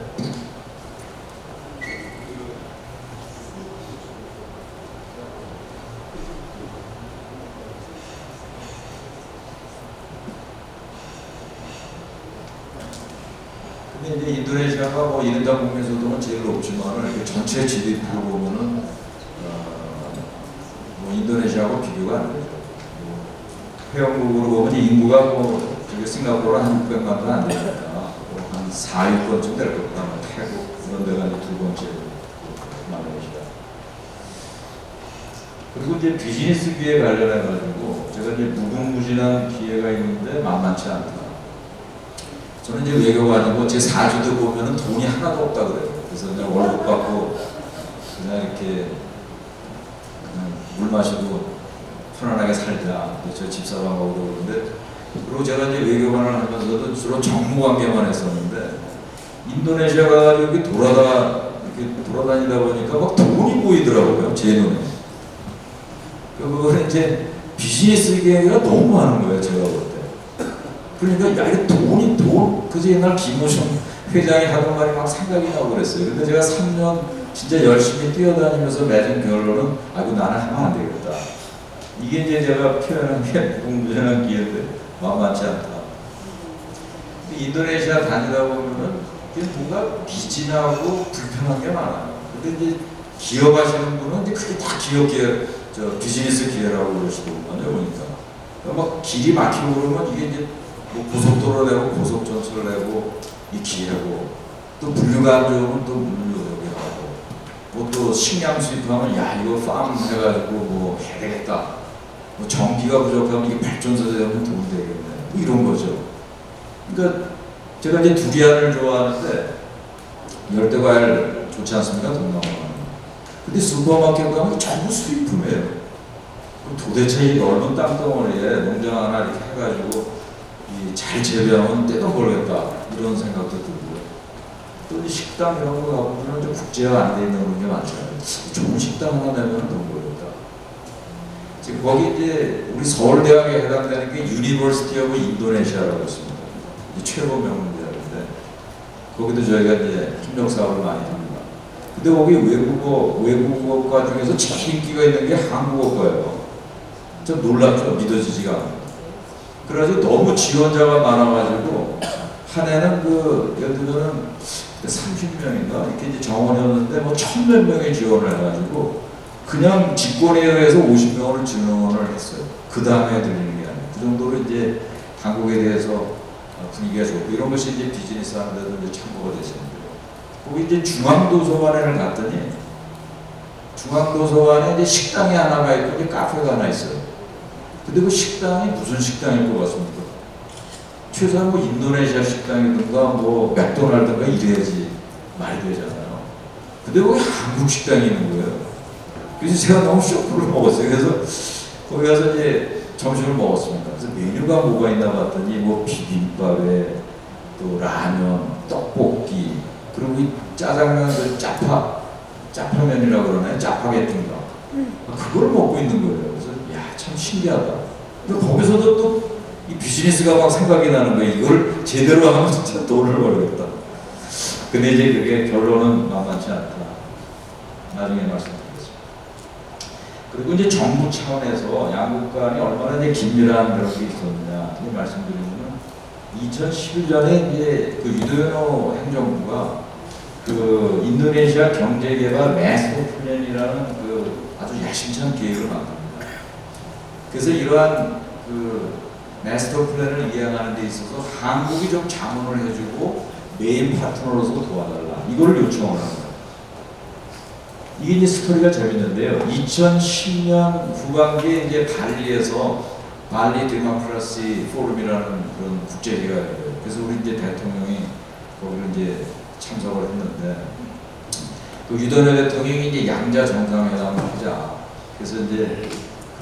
근데 이제 인도네시아가 뭐 이른다 국민소득은 제일 높지만은 전체 GDP로 보면은 뭐 인도네시아하고 비교가 안 되죠. 뭐 회원국으로 보면 인구가 뭐 저기 싱가포르 한 600만도 안 되니까 한 4위권쯤 될 것 같아요. 태국 이런 데가 이제 두 번째 말레이시아. 그리고 이제 비즈니스 기회 관련해 가지고 제가 이제 무궁무진한 기회가 있는데 만만치 않다. 저는 이제 외교관이고 제 사주도 보면은 돈이 하나도 없다 그래요. 그래서 그냥 월급 받고 그냥 이렇게 그냥 물 마시고 편안하게 살자. 저 집사람하고도 그러는데, 그리고 제가 이제 외교관을 하면서도 주로 정무 관계만 했었는데, 인도네시아 가지고 이렇게 돌아다니다 보니까 막 돈이 보이더라고요, 제 눈에. 그거는 이제 비즈니스 기회가 너무 많은 거예요, 제가 볼 때. 그러니까 야, 이게 그저 옛날 김호중 회장이 하던 말이 막 생각이 나고 그랬어요. 근데 제가 3년 진짜 열심히 뛰어다니면서 맺은 결론은 아이고 나는 하면 안 되겠다. 이게 이제 제가 표현한 게 무궁무진한 기회인데 만만치 않다. 인도네시아 다니다 보면은 뭔가 미진하고 불편한 게 많아요. 근데 이제 기업하시는 분은 이제 그게 다 기업 기회, 비즈니스 기회라고 그러시더군요, 보니까. 막 길이 막히고 그러면 이게 이제 뭐 고속도로 내고 고속전철 내고 이 기회고, 또 분류가 안 좋으면 또 물류력이라고, 뭐 또 식량 수입하면 야 이거 팜 해가지고 뭐 해야 되겠다. 뭐 전기가 부족하면 이게 발전소 되면 돈이 되겠네. 뭐 이런 거죠. 그러니까 제가 이제 두리안을 좋아하는데 열대과일 좋지 않습니까? 동남아는. 근데 슈퍼마켓 가면 전부 수입품이에요. 도대체 이 넓은 땅덩어리에 농장 하나 이렇게 해가지고 잘 재배하면 떼돈 벌겠다 이런 생각도 들고요. 또 식당 이런 거 가보면 좀 국제화 안 돼 있는 그런 게 많잖아요. 좋은 식당 하나 내면 돈 벌겠다. 지금 거기 이제 우리 서울대학에 해당되는 게 유니버시티 오브 인도네시아라고 있습니다. 최고 명문대학인데 거기도 저희가 이제 협력 사업을 많이 합니다. 근데 거기 외국어과 중에서 제일 인기가 있는 게 한국어과예요. 좀 놀랍죠? 믿어지지가 않아요. 그래가지고 너무 지원자가 많아가지고 한 해는 예를 들면은 30명인가 이렇게 이제 정원이었는데 뭐 1000몇 명이 지원을 해가지고 그냥 직권에 의해서 50명을 증원을 했어요. 그 다음에 들리는 게 아니에요. 그 정도로 이제 한국에 대해서 분위기가 좋고 이런 것이 이제 비즈니스 하는 데도 이제 참고가 되시는데요. 거기 이제 중앙도서관을 갔더니 중앙도서관에 이제 식당이 하나가 있고 이제 카페가 하나 있어요. 근데 그 식당이 무슨 식당일 것 같습니까? 최소한 뭐 인도네시아 식당이든가 뭐 맥도날드가 이래야지 말이 되잖아요. 근데 거기 한국 식당이 있는 거예요. 그래서 제가 너무 쇼크를 먹었어요. 그래서 거기 가서 이제 점심을 먹었습니다. 그래서 메뉴가 뭐가 있나 봤더니 뭐 비빔밥에 또 라면, 떡볶이, 그리고 이 짜장면, 짜파면이라고 그러나요? 짜파게티인가? 그걸 먹고 있는 거예요. 그래서 야, 참 신기하다. 근데 거기서도 또 이 비즈니스가 막 생각이 나는 거예요. 이걸 제대로 하면 진짜 돈을 벌겠다. 근데 이제 그게 결론은 만만치 않다. 나중에 말씀드리겠습니다. 그리고 이제 정부 차원에서 양국 간에 얼마나 이제 긴밀한 그런 게 있었느냐 말씀드리면 2011년에 이제 그 유도현호 행정부가 그 인도네시아 경제개발 마스터 플랜이라는 그 아주 야심찬 계획을 만듭니다. 그래서 이러한 그 마스터 플랜을 이행하는 데 있어서 한국이 좀 자문을 해주고 메인 파트너로서 도와달라 이걸 요청을 하는 거예요. 이게 이제 스토리가 재밌는데요. 2010년 후반기에 이제 발리에서 발리 데모크라시 포럼이라는 그런 국제기관이에요. 그래서 우리 이제 대통령이 거기를 이제 참석을 했는데 그 유도현 대통령이 이제 양자 정상회담을 하자. 그래서 이제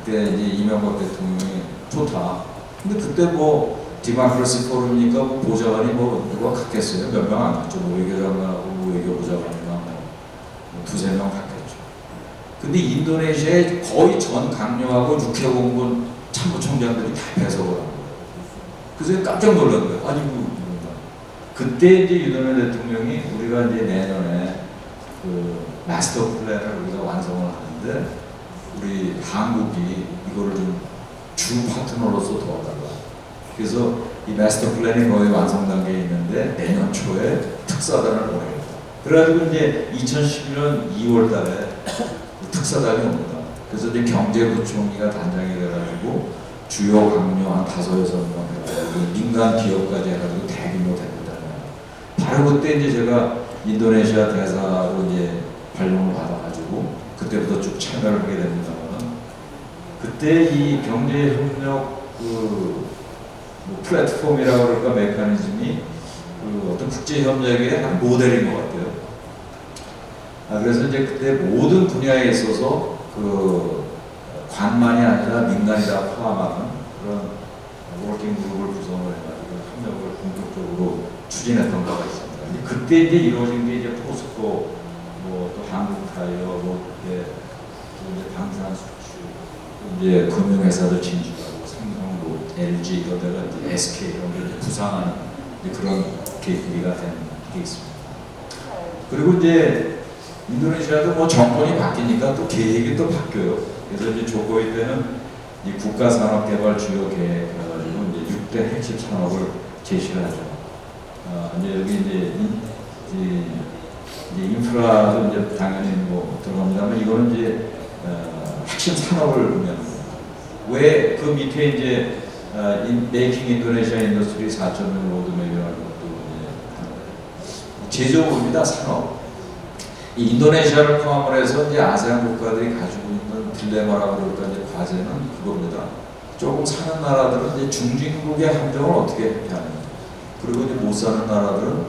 그때 이제 이명박 대통령이 좋다. 근데 그때 뭐 디모크라시 포럼이니까 뭐 보좌관이 뭐 누가 갔겠어요? 몇 명 안 갔죠. 뭐 외교장관하고 뭐 외교보좌관이나 뭐 두세 명 갔겠죠. 근데 인도네시아의 거의 전 강요하고 육해공군 참모총장들이 다 배석을 한 거예요. 그래서 깜짝 놀란 거예요. 아니 뭐 그때 이제 유도현 대통령이 우리가 이제 내년에 그 마스터 플랜을 우리가 완성을 하는데 우리 한국이 이거를 좀 주 파트너로서 도와달라. 그래서 이 마스터 플랜이 거의 완성 단계에 있는데 내년 초에 특사단을 보내겠다. 그래가지고 이제 2011년 2월 달에 특사단이 옵니다. 그래서 이제 경제부총리가 단장이 돼가지고 주요 강요 한 5-6명 해가지고 민간 기업까지 해가지고 대규모 대부단. 바로 그때 이제 제가 인도네시아 대사로 이제 발령을 받아가지고 그때부터 쭉 참여를 하게 됩니다만 그때 이 경제협력 그 뭐 플랫폼이라고 그럴까 메커니즘이 그 어떤 국제협력의 한 모델인 것 같아요. 그래서 이제 그때 모든 분야에 있어서 그 관만이 아니라 민간이 다 포함하는 그런 워킹 그룹을 구성을 해가지고 협력을 본격적으로 추진했던 바가 있습니다. 그때 이제 이루어진 게 이제 포스코, 뭐 또 한국타이어, 롯데, 또 이제 방산수출, 이제 금융회사들 진출하고 삼성, LG 이런 데가 이제 SK 이런 게 이제 부상하는 이제 그런 계기가 된 게 있습니다. 그리고 이제 인도네시아도 뭐 정권이 바뀌니까 또 계획이 또 바뀌어요. 그래서 이제 조코이 때는 이 국가산업개발 주요 계획 해가지고 이제 6대 핵심 산업을 제시를 하죠. 이제 여기 이제 인프라도 이제 당연히 뭐 들어갑니다만 이거는 이제 핵심 산업을 의미합니다. 왜 그 밑에 이제 메이킹 인도네시아 인더스트리 4.0 로드맵이라는 것도 이제 제조업입니다. 산업. 이 인도네시아를 포함을 해서 이제 아세안 국가들이 가지고 있는 딜레마라고 그럴까 이제 과제는 그겁니다. 조금 사는 나라들은 이제 중진국의 함정을 어떻게 회피하느냐. 그리고 이제 못 사는 나라들은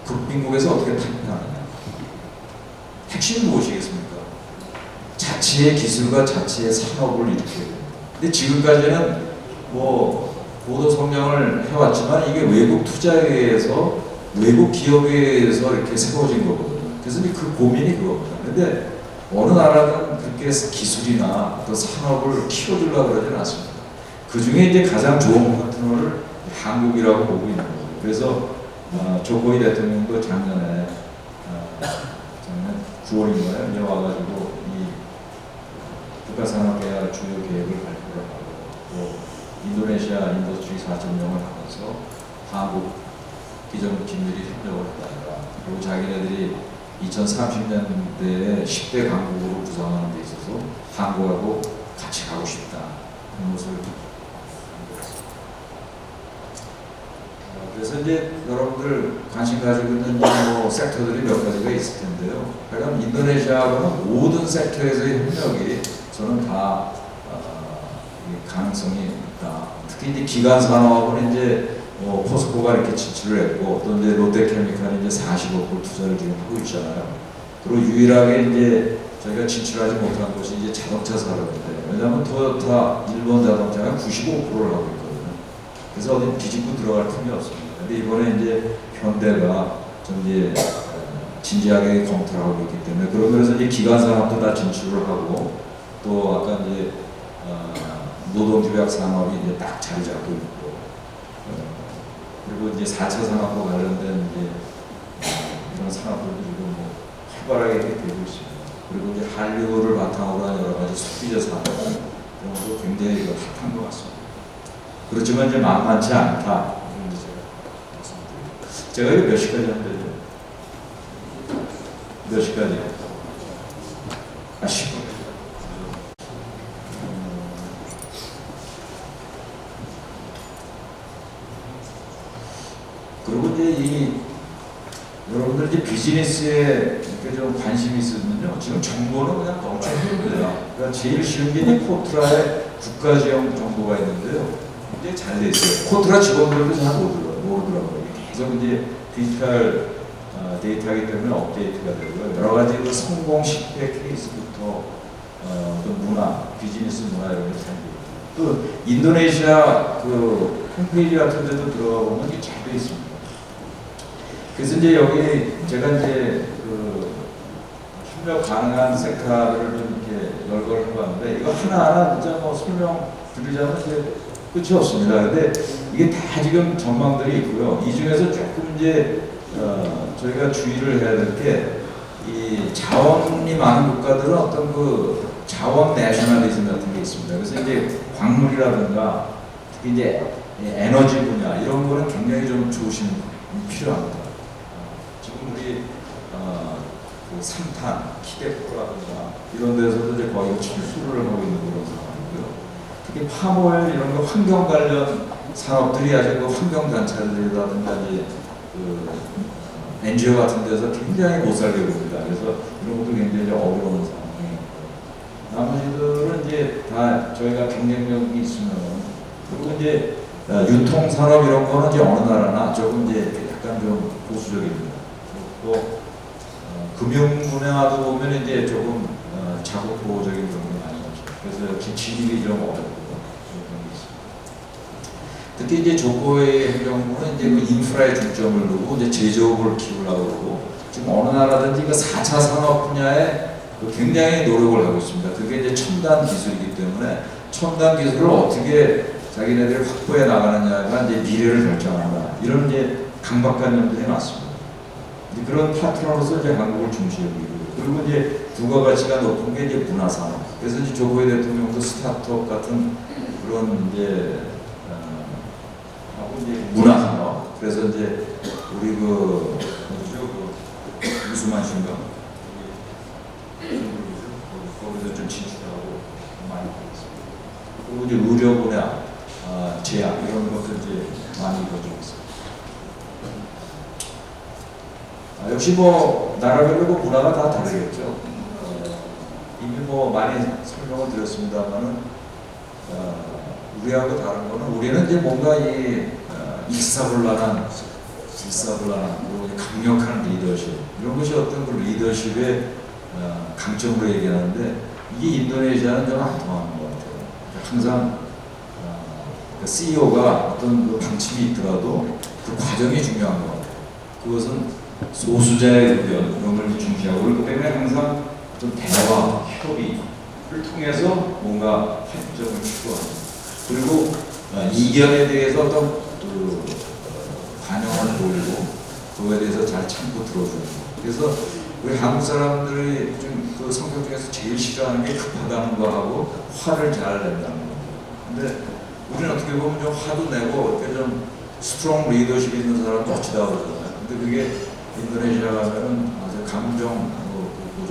극빈국에서 어떻게 탈피하느냐. 핵심이 무엇이겠습니까? 자치의 기술과 자치의 산업을 일으켜야 됩니다. 근데 지금까지는 뭐 고도 성장을 해왔지만 이게 외국 투자에 의해서 외국 기업에 의해서 이렇게 세워진 거거든요. 그래서 그 고민이 그겁니다. 근데 어느 나라는 그렇게 기술이나 또 산업을 키워주려고 그러지는 않습니다. 그 중에 이제 가장 좋은 파트너를 한국이라고 보고 있는 거죠. 그래서 조코이 대통령도 작년 9월인가요? 이제 와가지고 이 국가산업개발 주요 계획을 발표를 하고 또 인도네시아 인더스트리 4.0을 하면서 한국 기존 긴밀히 협력을 했다가 그리고 자기네들이 2030년대에 10대 강국으로 구성하는 데 있어서 한국하고 같이 가고 싶다 그런 것을 그래서 이제 여러분들 관심 가지고 있는 뭐 섹터들이 몇 가지가 있을 텐데요. 하여간 인도네시아하고는 모든 섹터에서의 협력이 저는 다 가능성이 있다. 특히 이제 기간 산업은 이제 뭐 포스코가 이렇게 진출을 했고 또 이제 롯데케미칼이 이제 40억 불 투자를 지금 하고 있잖아요. 그리고 유일하게 이제 저희가 진출하지 못한 곳이 이제 자동차 산업인데 왜냐하면 토요타 일본 자동차가 95%를 하고 있거든요. 그래서 어디 비집고 들어갈 틈이 없습니다. 근데 이번에 이제 현대가 좀 이제 진지하게 검토를 하고 있기 때문에 그러면서 이제 기관 산업도 다 진출을 하고 또 아까 이제 노동조약 산업이 이제 딱 자리 잡고 있고, 그리고 이제 4차 산업과 관련된 이제 이런 산업들도 지금 뭐 활발하게 되고 있습니다. 그리고 이제 한류를 바탕으로 한 여러 가지 소비자 산업 이런 것도 굉장히 핫한 것 같습니다. 그렇지만 이제 만만치 않다. 제가 이거 몇 시까지 하면 되죠? 몇 시까지? 10분. 그리고 이제 여러분들 이제 비즈니스에 이렇게 좀 관심이 있으면요, 지금 정보는 그냥 엄청 힘들어요. 그러니까 제일 쉬운 게 이제 코트라의 국가지형 정보가 있는데요, 굉장히 잘 돼 있어요. 코트라 직원들도 잘 모르더라고요. 계속 이제 디지털 데이터이기 때문에 업데이트가 되고요. 여러 가지 그 성공 실패 케이스부터 또 문화, 비즈니스 문화 이런 게 잘 돼요. 또 인도네시아 그 홈페이지 같은 데도 들어가 보면 이게 잘 돼 있습니다. 그래서 이제 여기 제가 이제 그 협력 가능한 섹터를 좀 이렇게 열거를 해봤는데, 이거 하나하나 진짜 뭐 설명 드리자면 이제 끝이 없습니다. 근데 이게 다 지금 전망들이 있고요. 이 중에서 조금 이제 저희가 주의를 해야 될 게, 이 자원이 많은 국가들은 어떤 그 자원 내셔널리즘 같은 게 있습니다. 그래서 이제 광물이라든가 특히 이제 에너지 분야 이런 거는 굉장히 좀 조심이 필요합니다. 지금 우리 그 삼탄, 키데코라든가 이런 데서도 이제 거의 철수를 하고 있는 그런 상황이고요. 특히 파모일 이런 거 환경 관련 산업들이 아직 그 환경 단체들이라든가 이제 그 NGO 같은 데서 굉장히 못 살게 됩니다. 그래서 이런 것도 굉장히 어려운 상황이에요. 나머지들은 이제 다 저희가 경쟁력이 있으면, 그리고 이제 유통 산업 이런 거는 이제 어느 나라나 조금 이제 약간 좀 보수적입니다. 또 금융 분야도 보면 이제 조금 자국 보호적인 그런 게 많이 나죠. 그래서 역시 진입이 좀 어렵고 그런 게 있습니다. 특히 이제 조코의 경우는 이제 그 인프라에 중점을 두고 이제 제조업을 키우려고 그러고, 지금 어느 나라든지 그 4차 산업 분야에 굉장히 노력을 하고 있습니다. 그게 이제 첨단 기술이기 때문에 첨단 기술을 어떻게 자기네들이 확보해 나가느냐가 이제 미래를 결정한다. 이런 이제 강박관념들이 많습니다. 그런 파트너로서 이제 한국을 중시하고, 그리고 이제 부가가치가 높은 게 이제 문화산업. 그래서 이제 조코의 대통령도 스타트업 같은 그런 이제 문화산업. 그래서 이제 우리 그 뭐죠, 그 우스만 신경 거기서 좀 진출하고 많이 하고 있습니다. 그리고 이제 의료 분야, 제약 이런 것들 이제 많이 이루어지고 있습니다. 역시 뭐 나라별로 그 문화가 다 다르겠죠. 이미 뭐 많이 설명을 드렸습니다만은 우리하고 다른 거는, 우리는 이제 뭔가 이 일사불란한 그리고 강력한 리더십 이런 것이 어떤 그 리더십의 강점으로 얘기하는데, 이게 인도네시아는 좀 안 통하는 것 같아요. 항상 CEO가 어떤 그 방침이 있더라도 그 과정이 중요한 것 같아요. 그것은 소수자의 의견 이런 걸 중시하고, 그렇기 때문에 항상 좀 대화, 협의를 통해서 뭔가 발전을 추구하는, 그리고 이견에 대해서 어떤 그 반영을 보이고 그거에 대해서 잘 참고 들어주는. 그래서 우리 한국 사람들이 좀 그 성격 중에서 제일 싫어하는 게 급하다는 거하고 화를 잘 낸다는 거. 근데 우리는 어떻게 보면 좀 화도 내고 이렇게 좀 스트롱 리더십 있는 사람도 어찌다 그러잖아요. 근데 그게 인도네시아 가면은 아주 감정,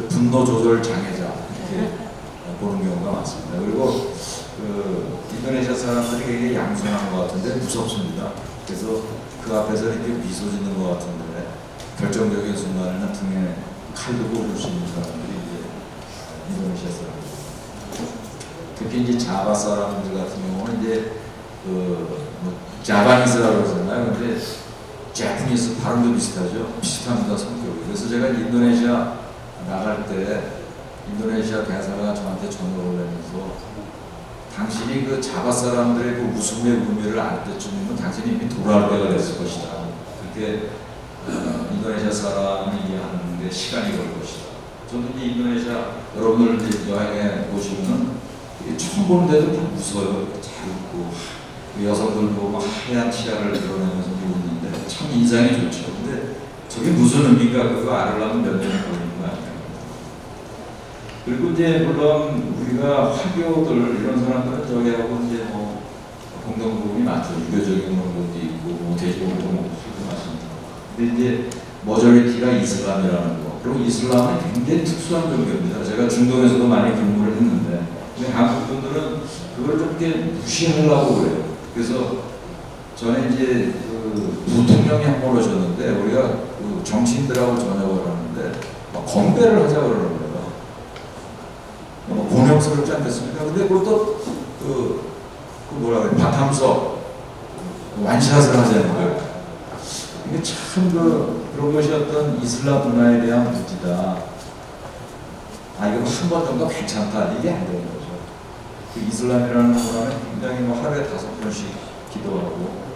분노 조절 장애자 이렇게 보는 경우가 많습니다. 그리고 그 인도네시아 사람들이 굉장히 양손한 것 같은데 무섭습니다. 그래서 그 앞에서 이렇게 미소 짓는 것 같은데 결정적인 순간에는 등에 칼도 꼽을 수 있는 사람들이 이제 인도네시아 사람들. 특히 이제 자바 사람들 같은 경우는 이제 뭐 자바니스라고 그러잖아요. 근데 제프니스 발음도 비슷하죠. 비슷합니다, 성격이. 그래서 제가 인도네시아 나갈 때 인도네시아 대사가 저한테 전화를 하면서, 당신이 그 자바 사람들의 그 웃음의 의미를 알 때쯤이면 당신이 이미 돌아올 때가 됐을 것이다. 그렇게 인도네시아 사람이 이해하는 데 시간이 걸 것이다. 저도 이제 인도네시아 여러분들 이제 여행에 오시면 처음 보는데도 막 웃어요. 잘 웃고 그 여성들도 막 하얀 치아를 드러내면서 웃는데 참 인상이 좋죠. 근데 저게 무슨 의미인가 그거 알으려면 몇 년이 걸리는 거 아니에요. 그리고 이제 물론 우리가 화교들 이런 사람들은 저기하고 이제 뭐 공동부분이 많죠. 유교적인 부분도 있고 뭐 돼지고기도 먹고 술도 마십니다. 근데 이제 머저리티가 이슬람이라는 거. 그리고 이슬람은 굉장히 특수한 종교입니다. 제가 중동에서도 많이 근무를 했는데 근데 한국 분들은 그걸 좀 이렇게 무시하려고 그래요. 그래서 저는 이제 그 부통령이 한 번 오셨는데 우리가 그 정치인들하고 저녁을 하는데 막 건배를 하자고 그러는 거예요. 곤욕스럽지 않겠습니까? 근데 그것도 그 뭐라 그래 바탐석 완샷을 하자는 거예요. 이게 참 그런 것이 어떤 이슬람 문화에 대한 무지다. 아 이거 한 번 정도 괜찮다 이게 안 되는 거죠. 그 이슬람이라는 문화는 굉장히 뭐 하루에 5번씩 기도하고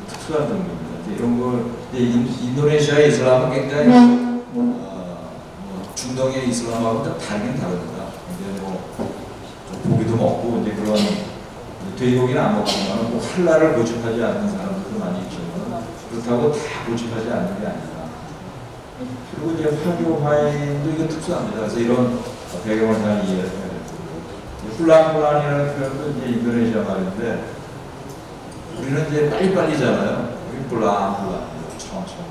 특수한 종교입니다. 이런 걸 인도네시아 이슬람은 굉장히 중동의 이슬람하고 좀 다르긴 다릅니다. 이제 좀 고기도 먹고 이제 그런 돼지고기는 안 먹지만 뭐 할랄을 고집하지 않는 사람들도 많이 있지만 그렇다고 다 고집하지 않는 게 아니다. 그리고 이제 화교 화인도 이게 특수합니다. 그래서 이런 배경을 잘 이해해야 되고 훌란훌란이라는 표현도 이제 인도네시아 말인데 우리는 이제 빨리빨리잖아요. 우리 훌란훌란 천천히.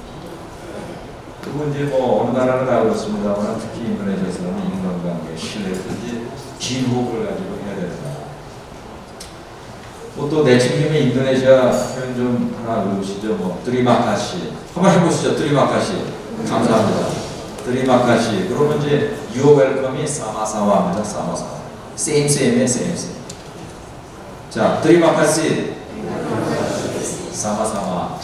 그리고 이제 뭐 어느 나라는 다 그렇습니다만 특히 인도네시아에서는 인간관계, 신뢰에서 이제 긴 호흡을 가지고 해야 된다. 또 내친김에 인도네시아 표현 좀 하나 외우시죠. 뭐 드리마카시 한번 해보시죠. 드리마카시 감사합니다. 드리마카시 그러면 이제 You're welcome이 사마사와입니다. 사마사와 Same의 same. 자 드리마카시 사마사와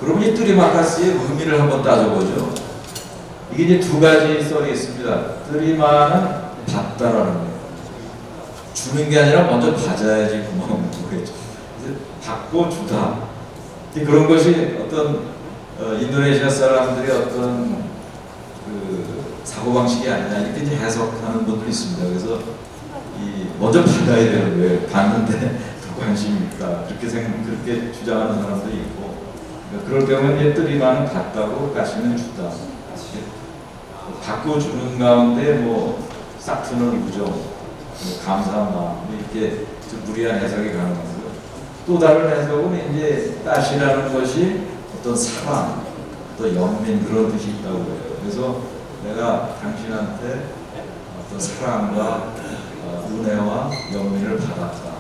그러면 이 드리마카시의 의미를 한번 따져보죠. 이게 이제 두 가지 썰이 있습니다. 드리마는 받다라는 거예요. 주는 게 아니라 먼저 받아야지 고마운 거겠죠. 받고 주다. 그런 것이 어떤 인도네시아 사람들의 어떤 그 사고방식이 아니냐 이렇게 이제 해석하는 분들이 있습니다. 그래서 먼저 받아야 되는 거예요. 받는데 더 관심이 있다. 그렇게 주장하는 사람들이 있고 그럴 경우에 이제 드리마는 받다고 가시면 주다. 받고 주는 가운데 뭐 싹 트는 우정 감사한 마음 이렇게 좀 무리한 해석이 가능하고요. 또 다른 해석은 이제 따시라는 것이 어떤 사랑, 또 연민 그런 뜻이 있다고 해요. 그래서 내가 당신한테 어떤 사랑과 은혜와 연민을 받았다.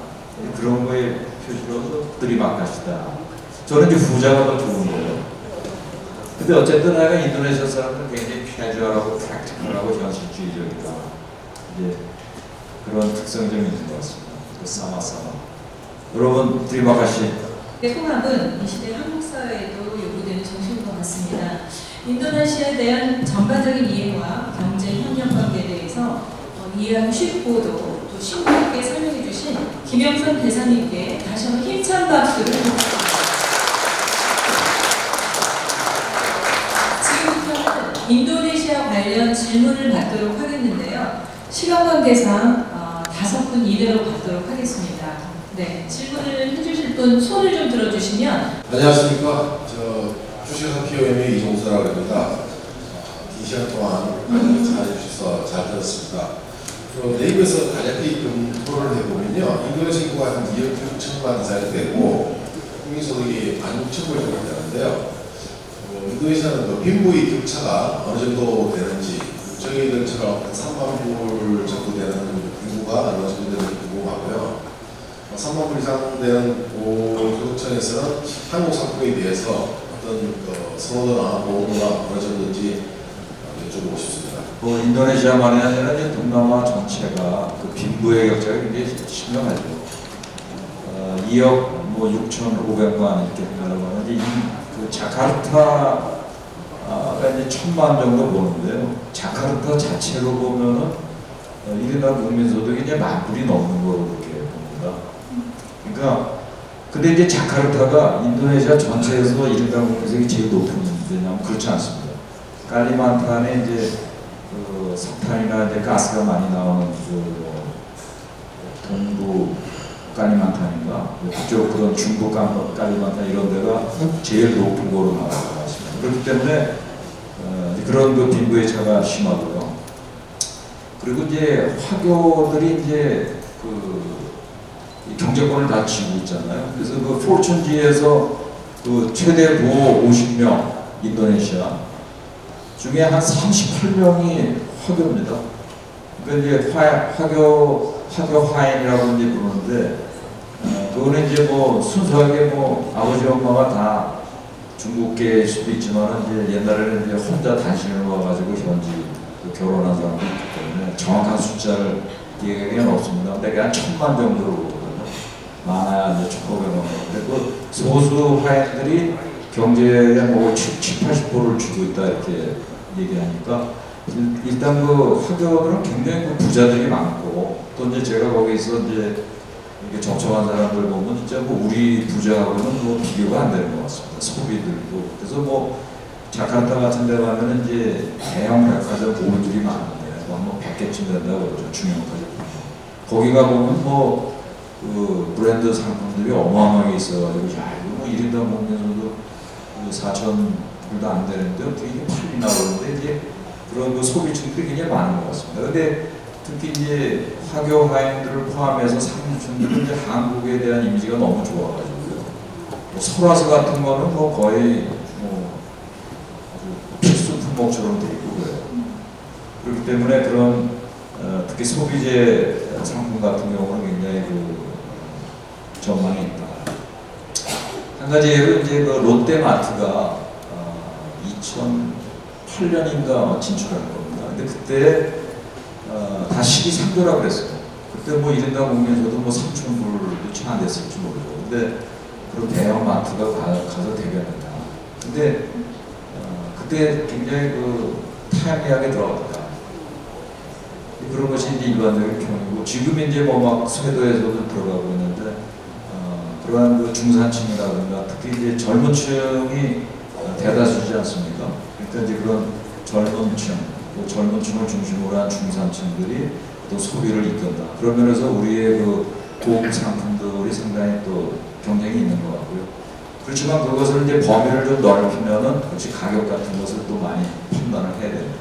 그런 거에 표시로서 드리마카시다. 저는 이제 후자가 더 좋은 거예요. 근데 어쨌든 내가 인도네시아 사람들은 굉장히 캐주얼하고 프랙티컬하고 현실주의적이다. 이제 그런 특성이 좀 있는 것 같습니다. 사마사마. 여러분 드리마카시. 통합은 이 시대 한국 사회에도 요구되는 정신인 것 같습니다. 인도네시아에 대한 전반적인 이해와 경제 협력 관계에 대해서 이해하기 쉽고도 또 심도 있게 설명해 주신 김영선 대사님께 다시 한번 힘찬 박수를 부탁드립니다. 지금부터는 인도네시아 관련 질문을 받도록 하겠는데요. 시간 관계상 5분 이내로 받도록 하겠습니다. 네, 질문을 해주실 분 손을 좀 들어주시면. 안녕하십니까. 주식회사 POM의 이종수라고 합니다. 2시간 동안 잘해주셔서 잘 들었습니다. 네이버에서 간략히 토론을 해보면요. 인도네시아 인구가 한 2억 6천만 이상이 되고 국민소득이 16,000불 정도 되는데요. 인도네시아는 빈부의 격차가 어느 정도 되는지 저희들처럼 한 3만 불 정도 되는 인구가 어느 정도 되는지 궁금하고요. 3만 불 이상 되는 소득층에서는 한국 상품에 대해서 어떤 선호도나 보호도가 어느 정도인지 여쭤보고 싶습니다. 인도네시아만이 아니라 이제 동남아 전체가 그 빈부의 격차가 굉장히 심각하죠. 2억 6,500만 이렇게 된다고 하는데 그 자카르타가 이제 1,000만 정도 보는데요. 자카르타 자체로 보면은 1인당 국민소득이 이제 10,000불이 넘는 거로 그렇게 봅니다. 그러니까 근데 이제 자카르타가 인도네시아 전체에서 1인당 국민소득이 제일 높은 데냐면 그렇지 않습니다. 칼리만탄에 이제 그 석탄이나 이제 가스가 많이 나오는 까리만탄인가 그쪽 그런 중국 까리만탄 이런 데가 제일 높은 거로 나올 것 같습니다. 그렇기 때문에 그런 그 빈부의 차가 심하고요. 그리고 이제 화교들이 이제 이 경제권을 다 쥐고 있잖아요. 그래서 그 포춘지에서 그 최대 부호 50명 인도네시아 중에 한 38명이 화교입니다. 그러니까 이제 화교 화인이라고 이제 부르는데 그거는 이제 뭐 순수하게 뭐 아버지 엄마가 다 중국계일 수도 있지만 이제 옛날에는 이제 혼자 단신을 와가지고 현지 결혼한 사람도 있기 때문에 정확한 숫자를 얘기하기는 없습니다. 근데 그냥 1000만 정도로 보거든요. 많아야 이제 1,500만. 그리고 소수 화인들이 경제에 뭐 70~80%를 쥐고 있다 이렇게 얘기하니까 일단 그 화교들은 굉장히 그 부자들이 많고 또 이제 제가 거기서 이제 이렇게 접촉한 사람들 보면 진짜 뭐 우리 부자하고는 뭐 비교가 안 되는 것 같습니다. 소비들도. 그래서 뭐 자카르타 같은 데 가면은 이제 대형 백화점 모임들이 많은데 뭐 100개쯤 된다고 그러죠. 중형까지. 거기 가보면 뭐 그 브랜드 상품들이 어마어마하게 있어가지고 야 이거 뭐 1인당 먹면서도 4,000불도 안 되는데 어떻게 이게 팔리나 그러는데 이제 그런 그 소비층들이 굉장히 많은 것 같습니다. 근데 특히 이제 화교 화인들을 포함해서 상류층들은 이제 한국에 대한 이미지가 너무 좋아가지고요. 뭐 설화서 같은 거는 뭐 거의 뭐 아주 필수 품목처럼 돼 있고 그래요. 그렇기 때문에 그런 특히 소비재 상품 같은 경우는 굉장히 그 전망이 있다. 한 가지 예로 이제 그 롯데마트가 2008년인가 진출한 겁니다. 근데 그때 다 시기상조라고 그랬어요. 그때 뭐 1인당 공연에서도 뭐 3,000불도 채 안 됐을지 모르죠. 근데 그런 대형 마트가 가서 대변했다. 근데 그때 굉장히 그 타이밍하게 들어갔다. 그런 것이 이제 일반적인 경우이고 지금 이제 뭐 막 쇄도에서도 들어가고 있는데 그러한 그 중산층이라든가 특히 이제 젊은 층이 대다수지 않습니까? 그러니까 이제 그런 젊은 층, 또 젊은 층을 중심으로 한 중산층들이 또 소비를 이끈다. 그런 면에서 우리의 그 고급 상품들이 상당히 또 경쟁이 있는 것 같고요. 그렇지만 그것을 이제 범위를 좀 넓히면은 그렇지 가격 같은 것을 또 많이 판단을 해야 된다.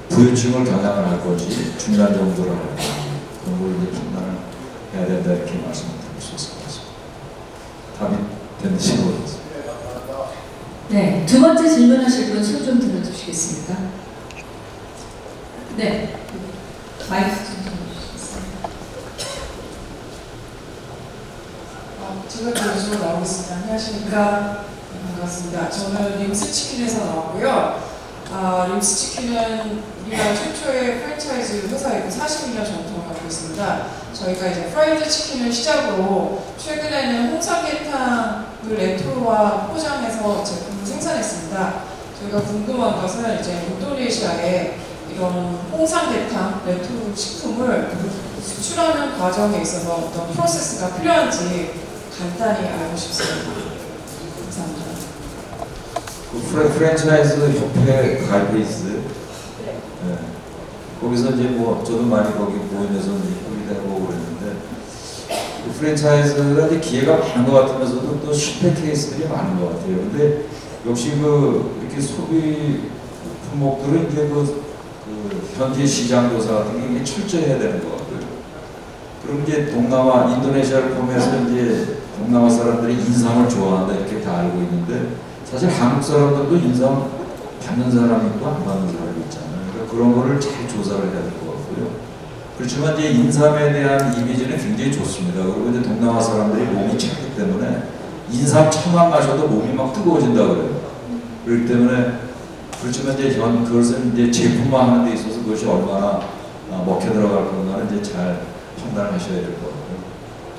부유층을 겨냥을 할 것이 중간 정도를 할 것이 그런 걸 이제 판단을 해야 된다 이렇게 말씀을 드릴 수 있을 것 같습니다. 답이 됐는지 모르겠습니다. 네, 두 번째 질문하실 분 손 좀 들어주시겠습니까? 네, 마이크 좀 들어주시겠습니다. 제가 교수로 나오겠습니다. 안녕하십니까. 반갑습니다. 저는 림스치킨에서 나왔고요. 림스치킨은 우리나라 최초의 프랜차이즈 회사이고 42년 전통을 갖고 있습니다. 저희가 이제 프라이드 치킨을 시작으로 최근에는 홍삼계탕을 레토로와 포장해서 제품을 생산했습니다. 저희가 궁금한 것은 이제 인도네시아에 이런 홍삼계탕 레토로 식품을 수출하는 과정에 있어서 어떤 프로세스가 필요한지 간단히 알고 싶습니다. 감사합니다. 그 프랜차이즈 협회 가입돼 있어요. 네. 거기서 이제 뭐 저도 많이 거기 모임에서 회의되고 그랬는데 그 프랜차이즈가 이제 기회가 많은 것 같으면서도 또 실패 케이스들이 많은 것 같아요. 근데 역시 그 이렇게 소비 품목들은 이제 그 현지 시장 조사 같은 게 철저히 해야 되는 것 같고요. 그럼 이제 동남아 인도네시아를 포함해서 이제 동남아 사람들이 인삼을 좋아한다 이렇게 다 알고 있는데 사실 한국 사람들도 인삼 받는 사람이 있고 안 받는 사람이 있잖아요. 그러니까 그런 거를 잘 조사를 해야 될 것 같고요. 그렇지만 이제 인삼에 대한 이미지는 굉장히 좋습니다. 그리고 이제 동남아 사람들이 몸이 차기 때문에 인삼 차만 마셔도 몸이 막 뜨거워진다고 그래요. 그렇기 때문에 그렇지만 이제 그것은 이제 제품화하는 데 있어서 그것이 얼마나 먹혀 들어갈 건가는 이제 잘 판단을 하셔야 될 것 같고요.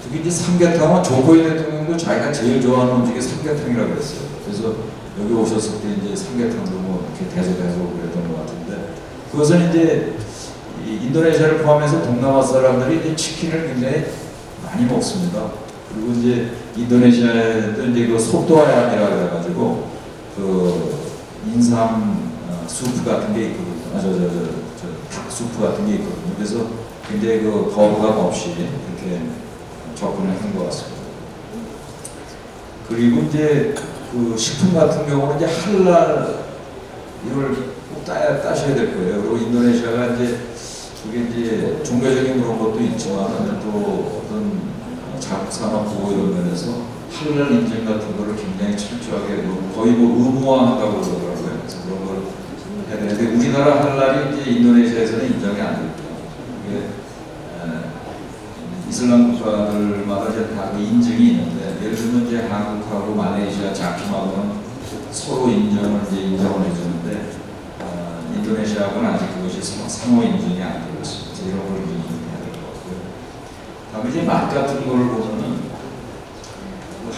특히 이제 삼계탕은 조코이 대통령도 자기가 제일 좋아하는 음식이 삼계탕이라고 그랬어요. 그래서 여기 오셨을 때 이제 삼계탕도 뭐 이렇게 대접해서 그랬던 것 같은데 그것은 이제 인도네시아를 포함해서 동남아 사람들이 이제 치킨을 굉장히 많이 먹습니다. 그리고 이제 인도네시아에도 이제 그 소토아얌이라고 해가지고 그 인삼 수프 같은 게 있거든요. 닭 수프 같은 게 있거든요. 그래서 굉장히 그 거부감 없이 이렇게 접근을 한 것 같습니다. 그리고 이제 그 식품 같은 경우는 이제 할랄 이걸 꼭 따셔야 될 거예요. 그리고 인도네시아가 이제 그게 이제 종교적인 그런 것도 있지만 또 어떤 자국 산업 보호 이런 면에서 할랄 인증 같은 거를 굉장히 철저하게 거의 뭐 의무화한다고 그러더라고요. 그래서 그런 걸 해야 되는데 우리나라 할랄이 이제 인도네시아에서는 인정이 안 됩니다. 이게 이슬람 국가들마다 이제 다 인증이 있는데 예를 들면 이제 한국하고 말레이시아, 자킴하고는 서로 인정을 해주는데 인도네시아하고는 아직 그것이 상호 인증이 안 되고 있습니다. 이런 걸 인정해야 될 것 같고요. 다음에 이제 맛 같은 걸 보면은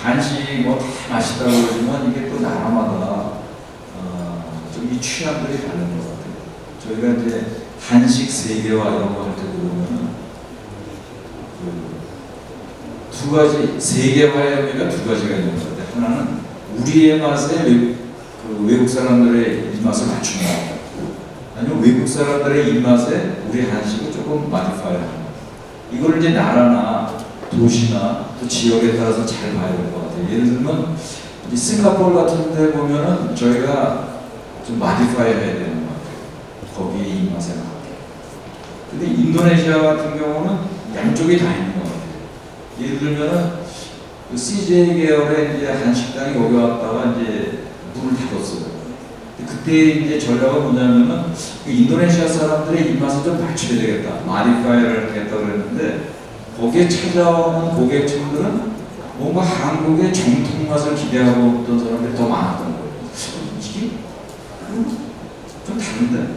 한식 뭐 다 맛있다고 그러지만 이게 또 나라마다 좀 이 취향들이 다른 것 같아요. 저희가 이제 한식 세계화 이런 거 할 때 보면은 두 가지 세계화의 의미가 두 가지가 있는 것 같아요. 하나는 우리의 맛에 외국 사람들의 입맛을 맞춘다. 아니면 외국 사람들의 입맛에 우리 한식을 조금 마디파이하는 거. 이걸 이제 나라나 도시나 또 지역에 따라서 잘 봐야 될 것 같아요. 예를 들면 이 싱가포르 같은 데 보면은 저희가 좀 마디파이 해야 되는 것 같아요. 거기에 입맛에 맞게. 근데 인도네시아 같은 경우는 양쪽이 다 있는 것 같아요. 예를 들면은 그 CJ 계열의 이제 한식당이 여기 왔다가 이제 문을 닫았어요. 그때 이제 전략은 뭐냐면은 그 인도네시아 사람들의 입맛을 좀 맞춰야 되겠다. 마디파이를 하겠다 그랬는데 거기에 찾아오는 고객층들은 뭔가 한국의 정통 맛을 기대하고 있던 사람들이 더 많았던 거예요. 이게 좀 다른데?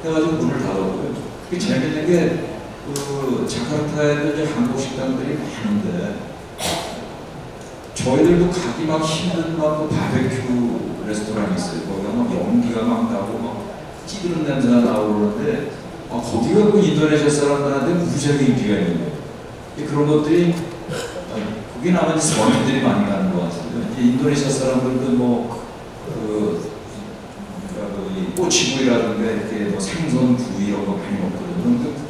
해가지고 문을 닫았고요. 그게 재밌는 게 그 자카르타에도 이제 한국 식당들이 많은데 저희들도 가기 막 힘든 막 바베큐 레스토랑이 있어요. 거기가 막 연기가 막 나고 막 찌르는 냄새가 나오고 그러는데 거기가 그 인도네시아 사람들한테 무지하게 인기가 있는 거예요. 그런 것들이 거기 나머지 서민들이 많이 가는 것 같은데 인도네시아 사람들도 뭐 꼬치구이라든가 이렇게 뭐 생선 구이 이런 거 많이 먹거든요.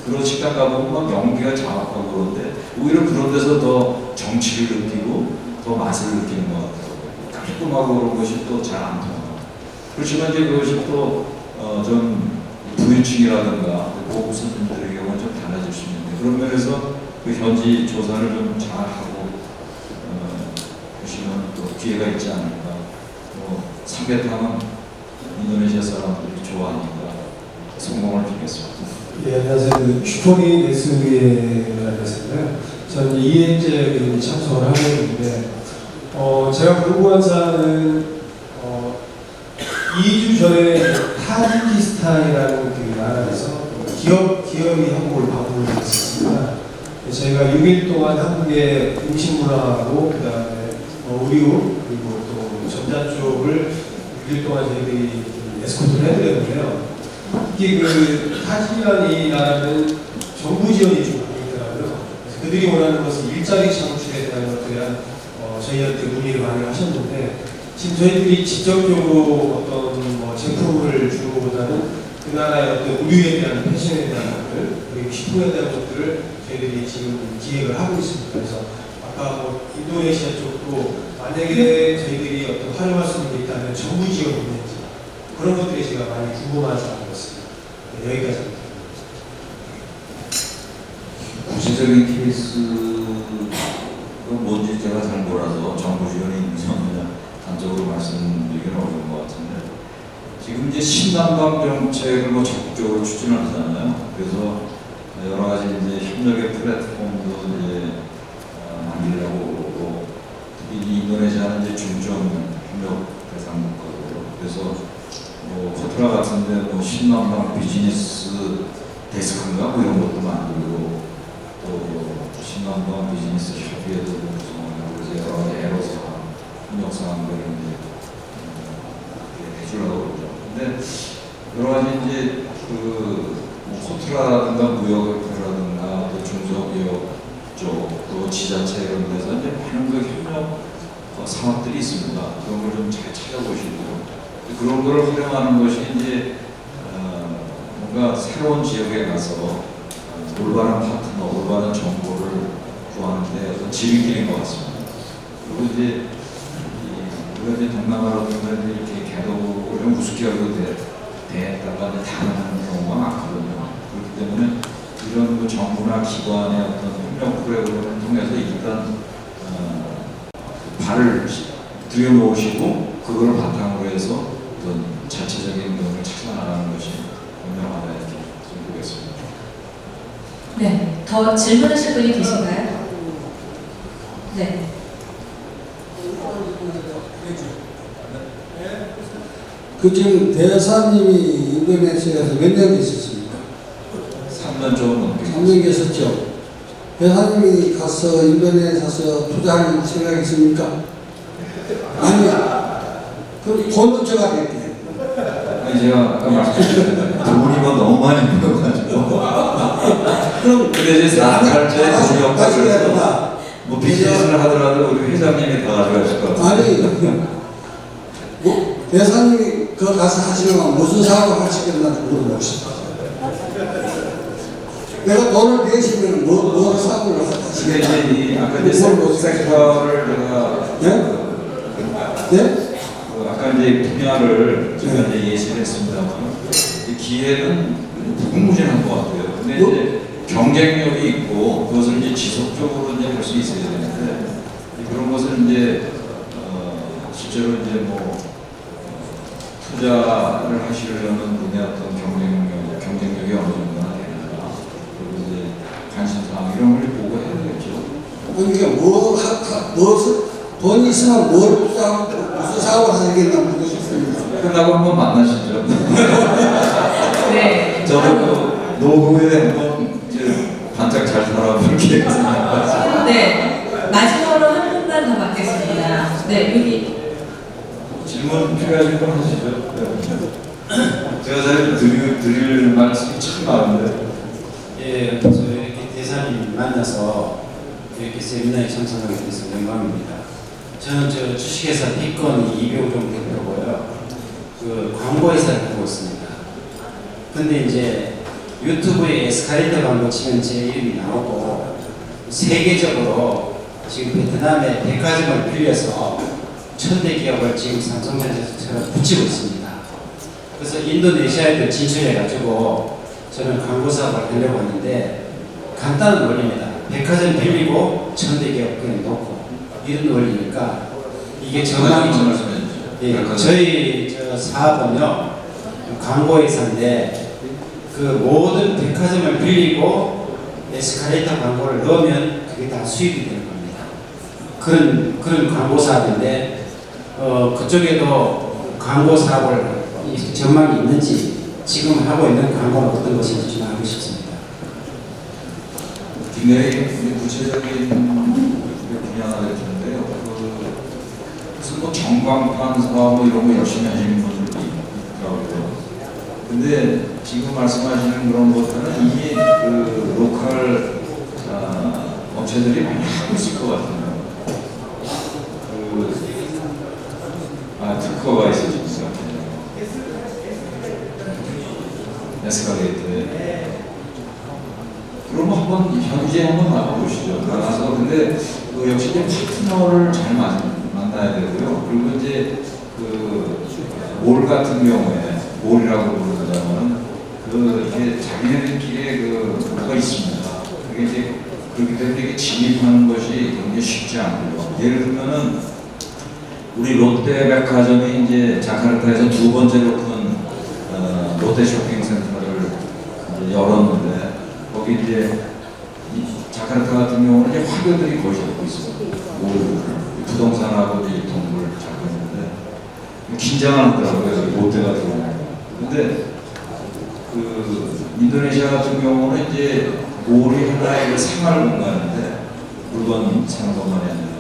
그런 식당 가보면 막 연기가 자욱하고 그런데 오히려 그런 데서 더 정치를 느끼고 더 맛을 느끼는 것 같아요. 깔끔하고 그런 것이 또 잘 안 통하고. 그렇지만 이제 그것이 또 좀 부유층이라든가 고급 손님들의 경우는 좀 달라질 수 있는데 그런 면에서 그 현지 조사를 좀 잘하고 보시면 또 기회가 있지 않을까. 삼계탕은 인도네시아 사람들이 좋아하니까 성공을 빌겠습니다. 네, 안녕하세요. 그 슈퍼리 네스위에라는 데서인데요. 저는 2회째 참석을 하고 있는데 제가 궁금한 사안은 2주 전에 타지키스탄이라는 그 나라에서 기업이 한국을 방문을 했었습니다. 저희가 6일 동안 한국의 음식 문화하고 그 다음에 의류 그리고 또 전자 쪽을 6일 동안 저희들이 에스코트를 해드렸는데요. 이게 그 타지키스탄이 나라는 정부 지원이 좀 많이 있더라고요. 그들이 원하는 것은 일자리 창출에 대한 것에 대한 저희한테 문의를 많이 하셨는데 지금 저희들이 직접적으로 어떤 뭐 제품을 주는 것보다는 그 나라의 어떤 의류에 대한 패션에 대한 것들 그리고 식품에 대한 것들을 저희들이 지금 기획을 하고 있습니다. 그래서 아까 뭐 인도네시아 쪽도 만약에 저희들이 어떤 활용할 수 있는 게 있다면 정부 지원이 있는지 그런 것들이 제가 많이 궁금한 사항이었습니다. 네, 여기까지입니다. 구체적인 케이스가 뭔지 제가 잘 몰라서 정부 지원이 있는지 그냥 단적으로 말씀드리기는 어려운 것 같은데 지금 이제 신남방 정책을 뭐 적극적으로 추진하잖아요. 그래서 여러 가지 이제 협력의 플랫폼도 이제 만들려고 그러고 특히 인도네시아는 이제 중점 협력 대상 국가고요. 그래서 뭐 코트라 같은데 뭐 신남방 비즈니스 데스크인가 뭐 이런 것도 만들고 또 신남방 비즈니스 협의회도 구성하고 그래서 여러 가지 에로사 협력사항들을 이제 해주려고 그러죠. 근데 여러 가지 이제 뭐 코트라라든가 무역협회라든가 또 중소기업 쪽 또 지자체 이런 데서 이제 많은 그 협력 사업들이 있습니다. 그런 걸 좀 잘 찾아보시고 그런 걸 활용하는 것이 이제 뭔가 새로운 지역에 가서 올바른 파트너, 올바른 정보를 구하는데 어떤 지름길인 것 같습니다. 그리고 이제 우리가 이제 동남아로 보면 이렇게 개도를 좀 우습게 알고 대했다가 이제 당하는 경우가 많거든요. 그렇기 때문에 이런 그 정부나 기관의 어떤 협력 프로그램을 통해서 일단 발을 들여놓으시고 그걸 바탕으로 해서 어떤 자체적인 것을 찾아나가는 것이 분명하다 이렇게 좀 보겠습니다. 네, 더 질문하실 분이 계신가요? 네. 그 지금 대사님이 인도네시아에서 몇 년 계셨습니까? 3년 조금 넘게 3년 계셨죠. 대사님이 가서 인도네시아에서 투자할 생각 있습니까? 아니, 그럼 돈은 제가 낼게요. 아니 제가 아까 말씀드렸잖아요. 돈이 뭐 너무 많이 들어가지고 그럼 근데 이제 사할 때 돈이 없다 다시 그래서 해야 뭐 비즈니스를 하더라도 우리 회장님이 다 가져가실 것 같아요. 아니, 뭐, 대사님이 그 가서 하시려면 무슨 사업을 하시겠나 물어보시죠. 내가 돈을 내시면 뭐 사업을 근데 하시겠나? 이제 이 아까 이제 섹터를 제가 네? 네? 아까 이제 분야를 제가 이제 예시를 했습니다만 이 기회는 무궁무진한 것 같아요. 근데 이제 경쟁력이 있고 그것을 이제 지속적으로 이제 할 수 있어야 되는데 그런 것을 이제 실제로 이제 뭐 투자를 하시려는 분야 어떤 경쟁력이 어느 정도나 되는가 그리고 이제 관심사항 이런 걸 보고 해야 되겠죠. 아니, 이게 무엇을, 돈이 있으면 뭘 투자하고 무슨 사업을 하시겠나 묻고 싶습니다. 끝나고 한번 만나시죠. 네. 저도 그 노후에 한번 이제 반짝 잘 살아볼 계획입니다. 네. 마지막으로 한 분만 더 받겠습니다. 네, 여기. 질문 필요하신 분 하시죠. 네. 제가 사실 드릴 말씀이 참 많은데. 예, 저 이렇게 대사님 만나서 이렇게 세미나에 참석하게 돼서 영광입니다. 저는 저 주식회사 티건 이병종 대표고요. 그 광고회사를 하고 있습니다. 근데 이제 유튜브에 에스카레이터 광고 치면 제 이름이 나오고 세계적으로 지금 베트남의 백화점을 빌려서 천대 기업을 지금 삼성전자처럼 붙이고 있습니다. 그래서 인도네시아에도 진출해가지고 저는 광고 사업을 하려고 하는데 간단한 원리입니다. 백화점 빌리고 천대 기업 그냥 놓고 이런 원리니까 이게 전망이 좀 예, 저희 저 사업은요 광고회사인데 그 모든 백화점을 빌리고 에스카레이터 광고를 넣으면 그게 다 수입이 되는 겁니다. 그런 광고 사업인데 그쪽에도 광고 사업을 전망이 있는지 지금 하고 있는 광고는 어떤 것인지 좀 알고 싶습니다. 굉장히 구체적인 분야가 될 텐데요. 무슨 뭐 전광판 사업 뭐 이런 거 열심히 하시는 분들도 있더라고요. 근데 지금 말씀하시는 그런 것들은 이미 그 로컬 업체들이 많이 하고 있을 것 같아요. 특허가 있어지고 있어요. 에스카레이터에. 그럼 한번 현지에 한번 나가보시죠. 나가서 근데 그 역시 이제 파트너를 잘 만나야 되고요. 그리고 이제 그몰 같은 경우에 몰이라고 부르자면 이게 자기네들끼리 뭐가 있습니다. 그게 이제 그렇기 때문에 이게 진입하는 것이 굉장히 쉽지 않고요. 예를 들면은 우리 롯데백화점이 이제 자카르타에서 두 번째로 큰 롯데 쇼핑센터를 이제 열었는데 거기 이제 자카르타 같은 경우는 이제 화교들이 거의 잡고 있어요. 부동산하고 이제 동물 잡고 있는데 긴장하더라고요. 롯데가 들어오고. 근데 인도네시아 같은 경우는 이제 몰이 하나의 생활 공간인데 물건 사는 것만이 아니라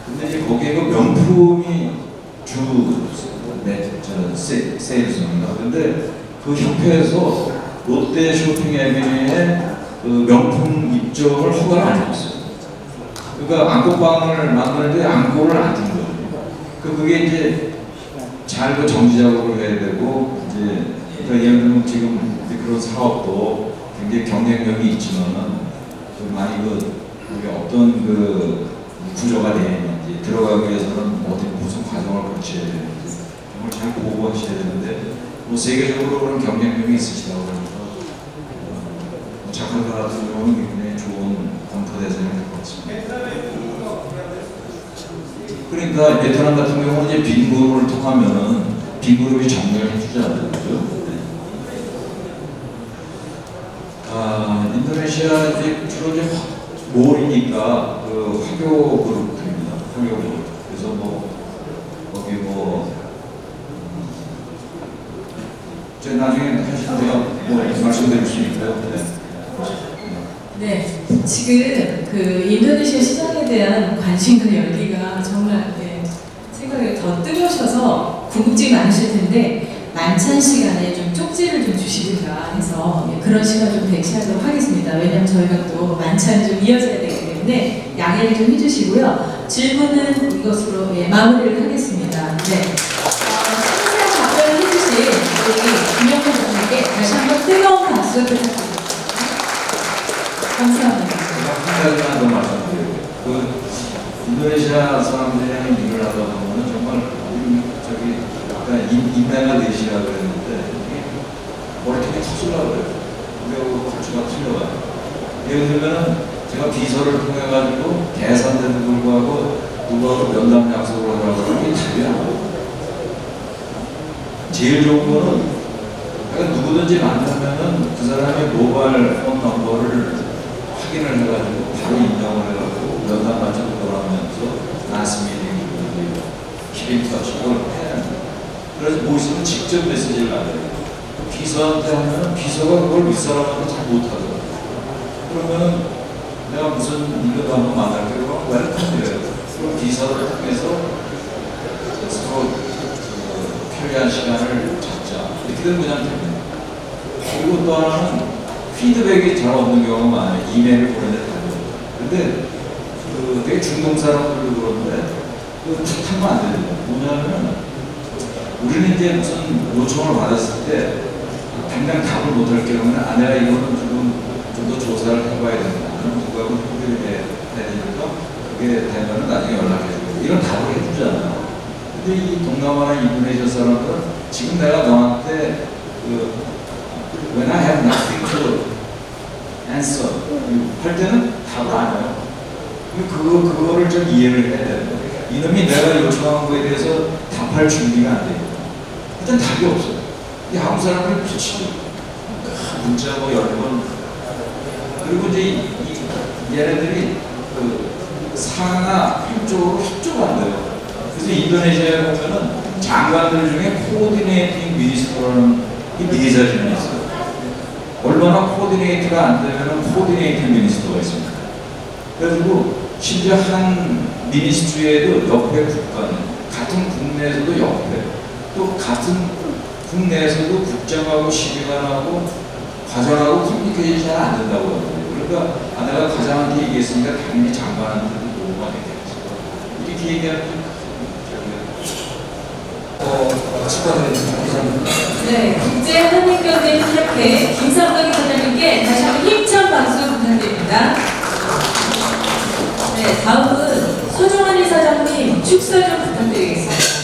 근데 이제 거기에 그 명품이 세일즈입니다. 근데 그 협회에서 롯데 쇼핑 에비뉴에 그 명품 입점을 허가를 안 줬어요. 그러니까 안고방을 만드는데 안고를 안 준 거예요. 그게 이제 잘 그 정지 작업을 해야 되고 이제 그러니까 예를 들면 지금 그런 사업도 굉장히 경쟁력이 있지만은 많이 우리 어떤 구조가 되어 있는지 들어가기 위해서는 무슨 과정을 거쳐야 되는지 정말 잘 보고 하셔야 되는데 세계적으로 그런 경쟁력이 있으시다고 그러니까 자카르타 같은 경우는 굉장히 좋은 검토 대상이 될 것 같습니다. 그러니까 베트남 같은 경우는 이제 빈 그룹을 통하면은 빈 그룹이 정리를 해주잖아요. 그죠? 인도네시아 이제 주로 이제 몰이니까 화교 그룹입니다. 화교 그룹. 그래서 거기 제가 나중에 하시는데요. 말씀드릴 수 있고요. 네, 지금 인도네시아 시장에 대한 관심과 열기가 정말 생각이 더 뜨거우셔서 궁금증이 많으실 텐데 만찬 시간에 좀 쪽지를 좀 주시든가 해서 그런 시간 좀 배치하도록 하겠습니다. 왜냐하면 저희가 또 만찬이 좀 이어져야 되기 때문에 양해를 좀 해주시고요. 질문은 이것으로 마무리를 하겠습니다. 네. 상세한 답변을 해주신 우리 김영선 교수님께 다시 한번 뜨거운 박수 부탁드립니다. 감사합니다. 한 가지만 더 말씀드려요. 인도네시아 사람들이랑 일을 하다 보면 정말 약간 인내가 내시라고 그랬는데 머리통이 터질라고 그래요. 그리고 고추가 틀려가요. 예를 들면 제가 비서를 통해가지고 대선에도 불구하고 누구하고 면담 약속을 하라고 그러면 이게 답이 안 나와요. 제일 좋은 거는 그러니까 누구든지 만나면은 그 사람의 모바일 폰 넘버를 확인을 해가지고 바로 인정을 해가지고 면담 맞춰서 돌아오면서 나스미팅 키빙 터치 그걸 해야 합니다. 그래서 뭐 있으면 직접 메시지를 남겨요. 비서한테 하면은 비서가 그걸 윗사람한테 잘 못하더라고요. 그러면은 내가 무슨 일로 한번 만날게 그러면 웰컴이래요. 그럼 비서를 통해서 서로 편리한 시간을 잡자. 이렇게 되면 그냥 됩니다. 그리고 또 하나는 피드백이 잘 없는 경우가 많아요. 이메일을 보내는데 근데 되게 중동 사람들도 그러는데 툭하면 안 됩니다. 뭐냐면 우리는 이제 무슨 요청을 받았을 때 당장 답을 못할 경우는 내가 이거는 좀 더 조사를 해봐야 된다. 누구하고 협의를 해야 되니까 그게 되면 나중에 연락해주고 이런 답을 해주잖아요. 근데 이 동남아나 인도네시아 사람들은 지금 내가 너한테 when I have nothing to answer 할 때는 답을 안 해요. 그거를 좀 이해를 해야 돼요. 이놈이 내가 요청한 거에 대해서 답할 준비가 안 돼요. 일단 답이 없어요. 이 한국 사람들이 미치죠. 문자 10번. 그리고 이제 얘네들이 상하 한쪽으로 협조가 안 돼요. 그래서 인도네시아에 보면은 장관들 중에 코디네이팅 미니스터라는 이 4자리는 있어요. 얼마나 코디네이트가 안 되면은 코디네이팅 미니스터가 있습니다. 그래가지고 심지어 한 미니스트리에도 옆에 국가는 같은 국내에서도 옆에 또 같은 국내에서도 국장하고 시민관하고 과장하고 커뮤니케이션이 잘 안 된다고 하거든요. 그러니까 내가 과장한테 얘기했으니까 당연히 장관한테도 보고가 되겠죠. 이렇게 얘기하면 축하드립니다. 네, 국제 한인경제 협회 김삼덕 기자님께 다시 한번 힘찬 박수 부탁드립니다. 네, 다음은 서종환 이사장님 축사 좀 부탁드리겠습니다.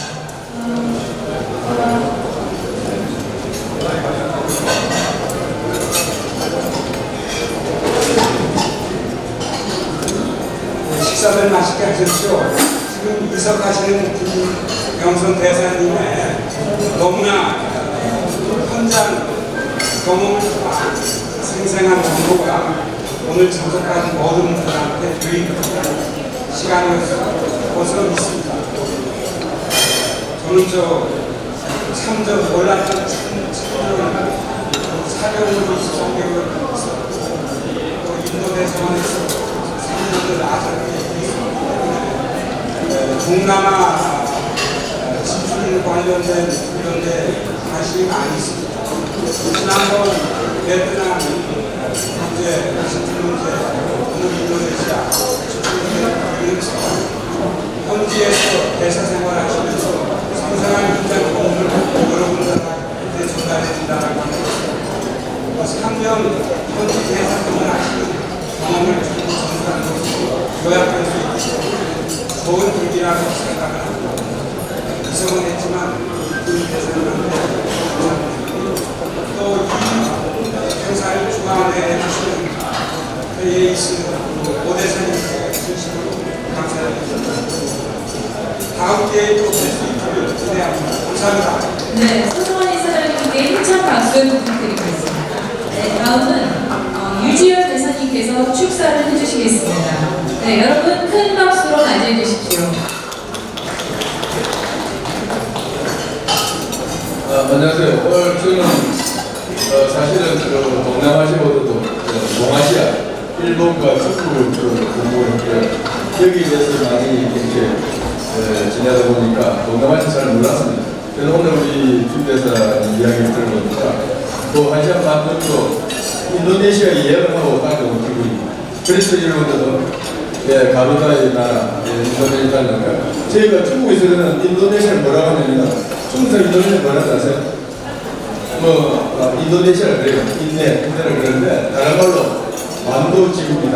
식사들 맛있게 하십시오. 지금 이석하시는 김영선 대사님의 너무나 현장 경험을 생생한 정보가 오늘 참석한 모든 분들한테 드린 시간을 것으로 믿습니다. 저는 몰랐던 사령으로 성격을 또 인도 대사관에서 3년을 아주 동남아 진출 관련된 그런 데 관심이 많이 있습니다. 지난번 베트남 문제, 진출 문제, 오늘 인도네시아 진출 문제 현지에서 대사 생활하시면서 상상한 현장 경험을 여러분들한테 전달해 준다는 3년 현지 대사들을 하시는 경험을 주고 전수하는 것이 요약할 수 있기 좋은 길이라고 생각을 합니다. 구성은 했지만 그 대사님한테 또 이 행사를 주관해 주시는 AAC 오대사님께 진심으로 감사드립니다. 다음 기회에 또 뵐 수 있기를 기대합니다. 감사합니다. 네, 소중한 이사장님께 힘찬 박수 부탁드리겠습니다. 네, 다음은 유지열 대사님께서 축사를 해주시겠습니다. 네, 여러분 큰 박수로 맞이해 주십시오. 안녕하세요. 오늘 저는 사실은 동남아시아보다도 동아시아, 일본과 중국을 공부했고요. 여기에 대해서 많이 이렇게 지내다 보니까 동남아시아 잘 몰랐습니다. 그래서 오늘 우리 김대사 이야기를 들어보니까 또 아시아 반도도 인도네시아 이해를 하고 가져온 기분입니다. 그래서 여러분들도 가루다의 나라, 인도네시아니까 저희가 중국에서는 인도네시아를 뭐라고 하냐면 중국에서 인도네시아 뭐라고 아세요? 인도네시아를 그래요. 인내를 그러는데 다른 말로 완도지국이다.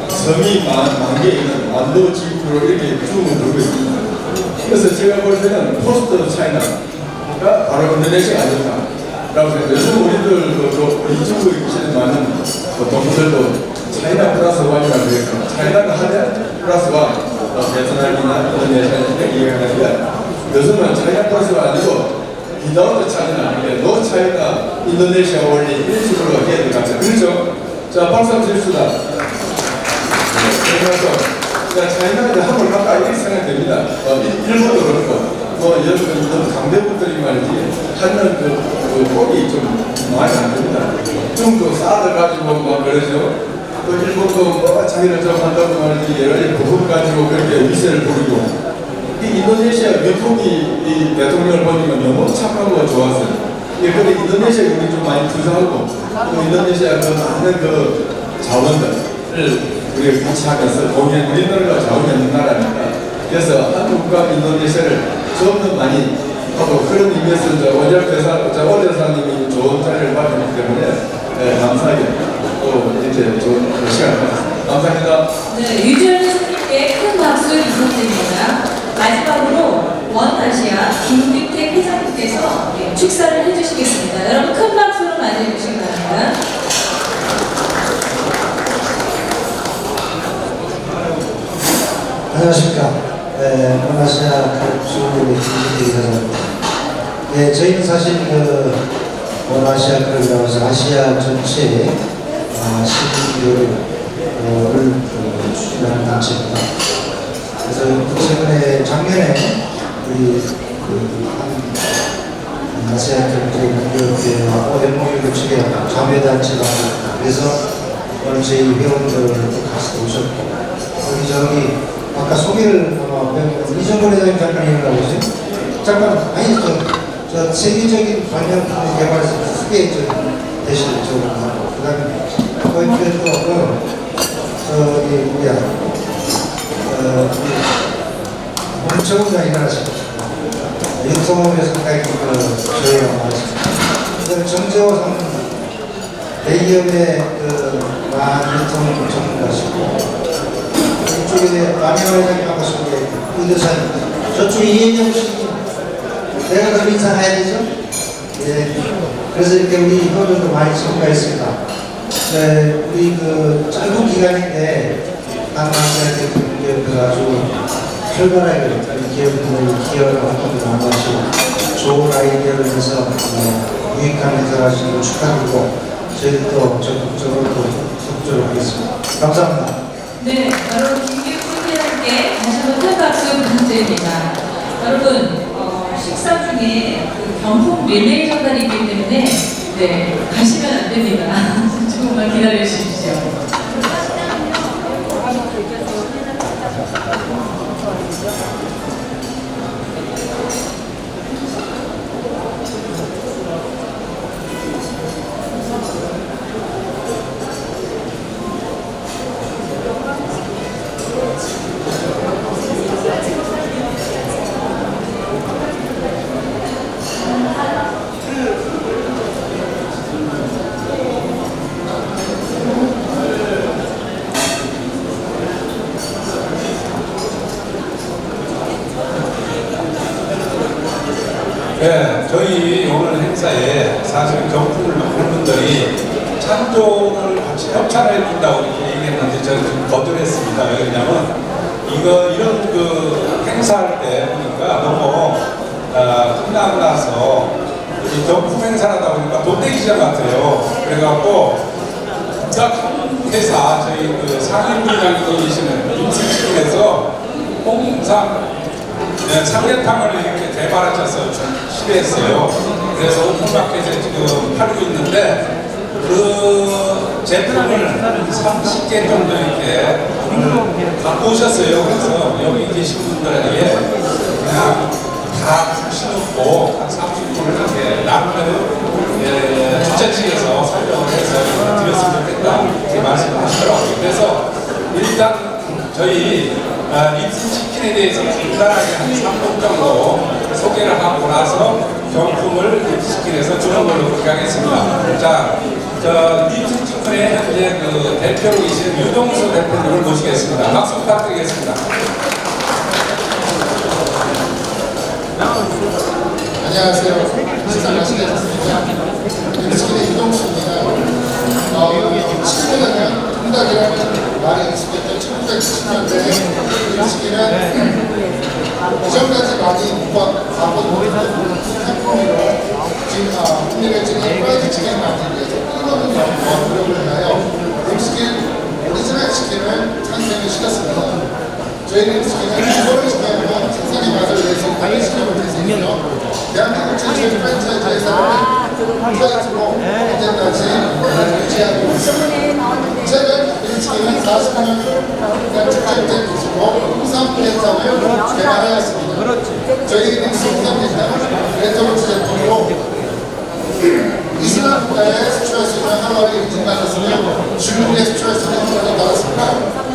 섬이 만 개 있는 완도지국으로 이렇게 중국을 부르고 있습니다. 그래서 제가 볼 때는 포스트 차이나가 바로 인도네시아가 아닐까라고 생각해요. 요즘 우리들 우리 중국에 계시는 많은 동포들도 차이나 플러스 원이라고 해서 차이나가 하면 플러스 원, 베트남이나 인도네시아니까 이해하는데 요즘은 차이나 플러스가 아니고 비다운드 차이나, 노 차이나 인도네시아 원리 이런 식으로 해야 될 것 같아요. 그렇죠? 자, 박수 한번 칩시다. 그래서 차이나가 한번 할까 이렇게 생각됩니다. 일본도 그렇고 여러분 강대국들이 말이지 하는 그 폭이 좀 많이 안 됩니다. 중국도 쌀을 가지고 막 그러죠. 또 일본도 자기를 좀 한다고 말이지 여러 가지 부품 가지고 그렇게 위세를 부리고 이 인도네시아 명품이 대통령을 보니까 너무 착하고 좋았어요. 그런데 인도네시아에 우리 좀 많이 투자하고 또 인도네시아 그 많은 그 자원들을 우리가 같이 하면서 공연 우리나라가 자원이 없는 나라니까 그래서 한국과 인도네시아를 좀 더 많이 하고 그런 의미에서 오 대사님이 좋은 자리를 받았기 때문에 감사하게 또 이렇게 좋은 시간을 가졌습니다. 감사합니다. 네, 유지열 대사님께 큰 박수 부탁드립니다. 마지막으로 원아시아 김규택 회장님께서 축사를 해주시겠습니다. 여러분 큰 박수로 맞이해 주시기 바랍니다. 안녕하십니까. 원아시아 클럽 김규택 회장입니다. 저희는 사실 원아시아 클럽이라고 해서 아시아 전체의 시민들을 추진하는 단체입니다. 그래서 최근에 작년에 우리 아세안 경제협회와 MOU를 측에 자매단체가 그래서 오늘 저희 회원들을 같이 오셨고 여기 아까 소개를 이정걸 회장님 잠깐 일어나 보세요. 잠깐 아니 저 세계적인 관련 개발에서 크게 대신 그다음에 거기에 또 뭐야 엄청나게 일어나십니다. 윤성호에서 가까이 저희가 말했습니다. 정재호 상무님, 대기업의 많은 전문가시고, 이쪽에 남양호 회장님 반갑습니다. 의대사님, 저쪽에 이혜정 씨, 내가 더 인사해야 되죠? 예. 그래서 이렇게 우리 회원들도 많이 참가했습니다. 우리 짧은 기간인데, 남양호한테 아주 활발하게 기업들을 기여를 하고 나가시고 좋은 아이디어를 해서 유익한 행사를 하시는 걸 축하드리고 저희도 적극적으로 협조를 하겠습니다. 감사합니다. 네, 여러분 김규택 회장님께 다시 한번 큰 박수 부탁드립니다. 여러분 식사 중에 경품 릴레이 전달이 있기 때문에 가시면 안 됩니다. 조금만 기다려 주십시오. 저희 오늘 행사에 사실 경품을 많은 분들이 찬조를 같이 협찬을 해준다고 이렇게 얘기했는데 저는 좀 거절했습니다. 왜냐면 이런 그 행사할 때 보니까 너무 끝나고 나서 이 경품 행사를 하다 보니까 돈대기 시장 같아요. 그래갖고 딱 회사 저희 그 상임부장님이시는 임수치킨에서 홍삼 삼계탕을 이렇게 대바라쳐서 실했어요. 그래서 오픈마켓에 지금 팔고 있는데 그 제품을 30개 정도 이렇게 갖고 오셨어요. 그래서 여기 계신 분들에게 그냥 다 심었고 한 30분을 이렇게 나름대로 주최 측에서 설명을 해서 드렸으면 좋겠다 이렇게 말씀을 하시더라고요. 그래서 일단 저희 립스치킨에 대해서 간단하게 한 3분 정도 소개를 하고 나서 경품을 립스치킨에서 주는 걸로 그렇게 하겠습니다. 자, 립스치킨의 현재 그 대표로 계신 유동수 대표님을 모시겠습니다. 박수 부탁드리겠습니다. 안녕하세요. 시상 마시겠습니다. 립스킨의 유동수입니다. 7년간 통닭이라는 말이 있었던 1970년대에 립스킨은 이전까지 많이 가본 상품으로 지금 국민의 지금 프라이드 치킨 만들기 위해서 끊임없는 노력을 하여 립스킨 오리지널 치킨을 탄생을 시켰습니다. 저희 립스킨은 기본을 시켜야만 생산의 맛을 내서 관리시켜볼 태생이며 대한민국 최초의 프랜차이즈 회사를 프라이즈로 현재까지 유지하고 있습니다. 최근 립스킨은 40년 직접된 기술로 홍삼 플랫폼을 개발하였습니다. 저희 립스킨 홍삼 플랫폼은 레토르트 제품으로 이슬람 국가에 수출할 수 있는 하루아를 인증받았으며 중국에 수출할 수 있는 허가를 받았습니다.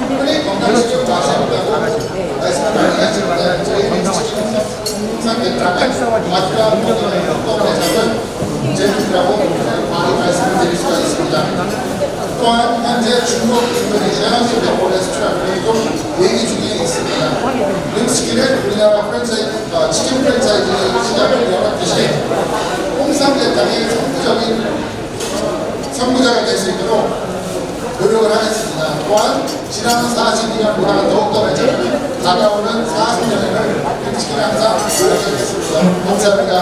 흔히 건강식품 마시는다고 말씀을 많이 하시는데 저희 립스킨 홍삼 플랫폼은 맛과 건강의 협동을 잡은 제품이라고 많이 말씀을 드릴 수가 있습니다. 또한 현재 중국, 인도네시아, 싱가포르에 수출할 계획도 얘기 중에 있습니다. 립스킨은 우리나라 치킨 프랜차이즈 시장을 열었듯이 홍삼 대탕이 선구자가 될 수 있도록 노력을 하겠습니다. 또한 지난 42년보다 더욱더 다가오는 40년에는 립스킨이 항상 노력하겠습니다. 감사합니다.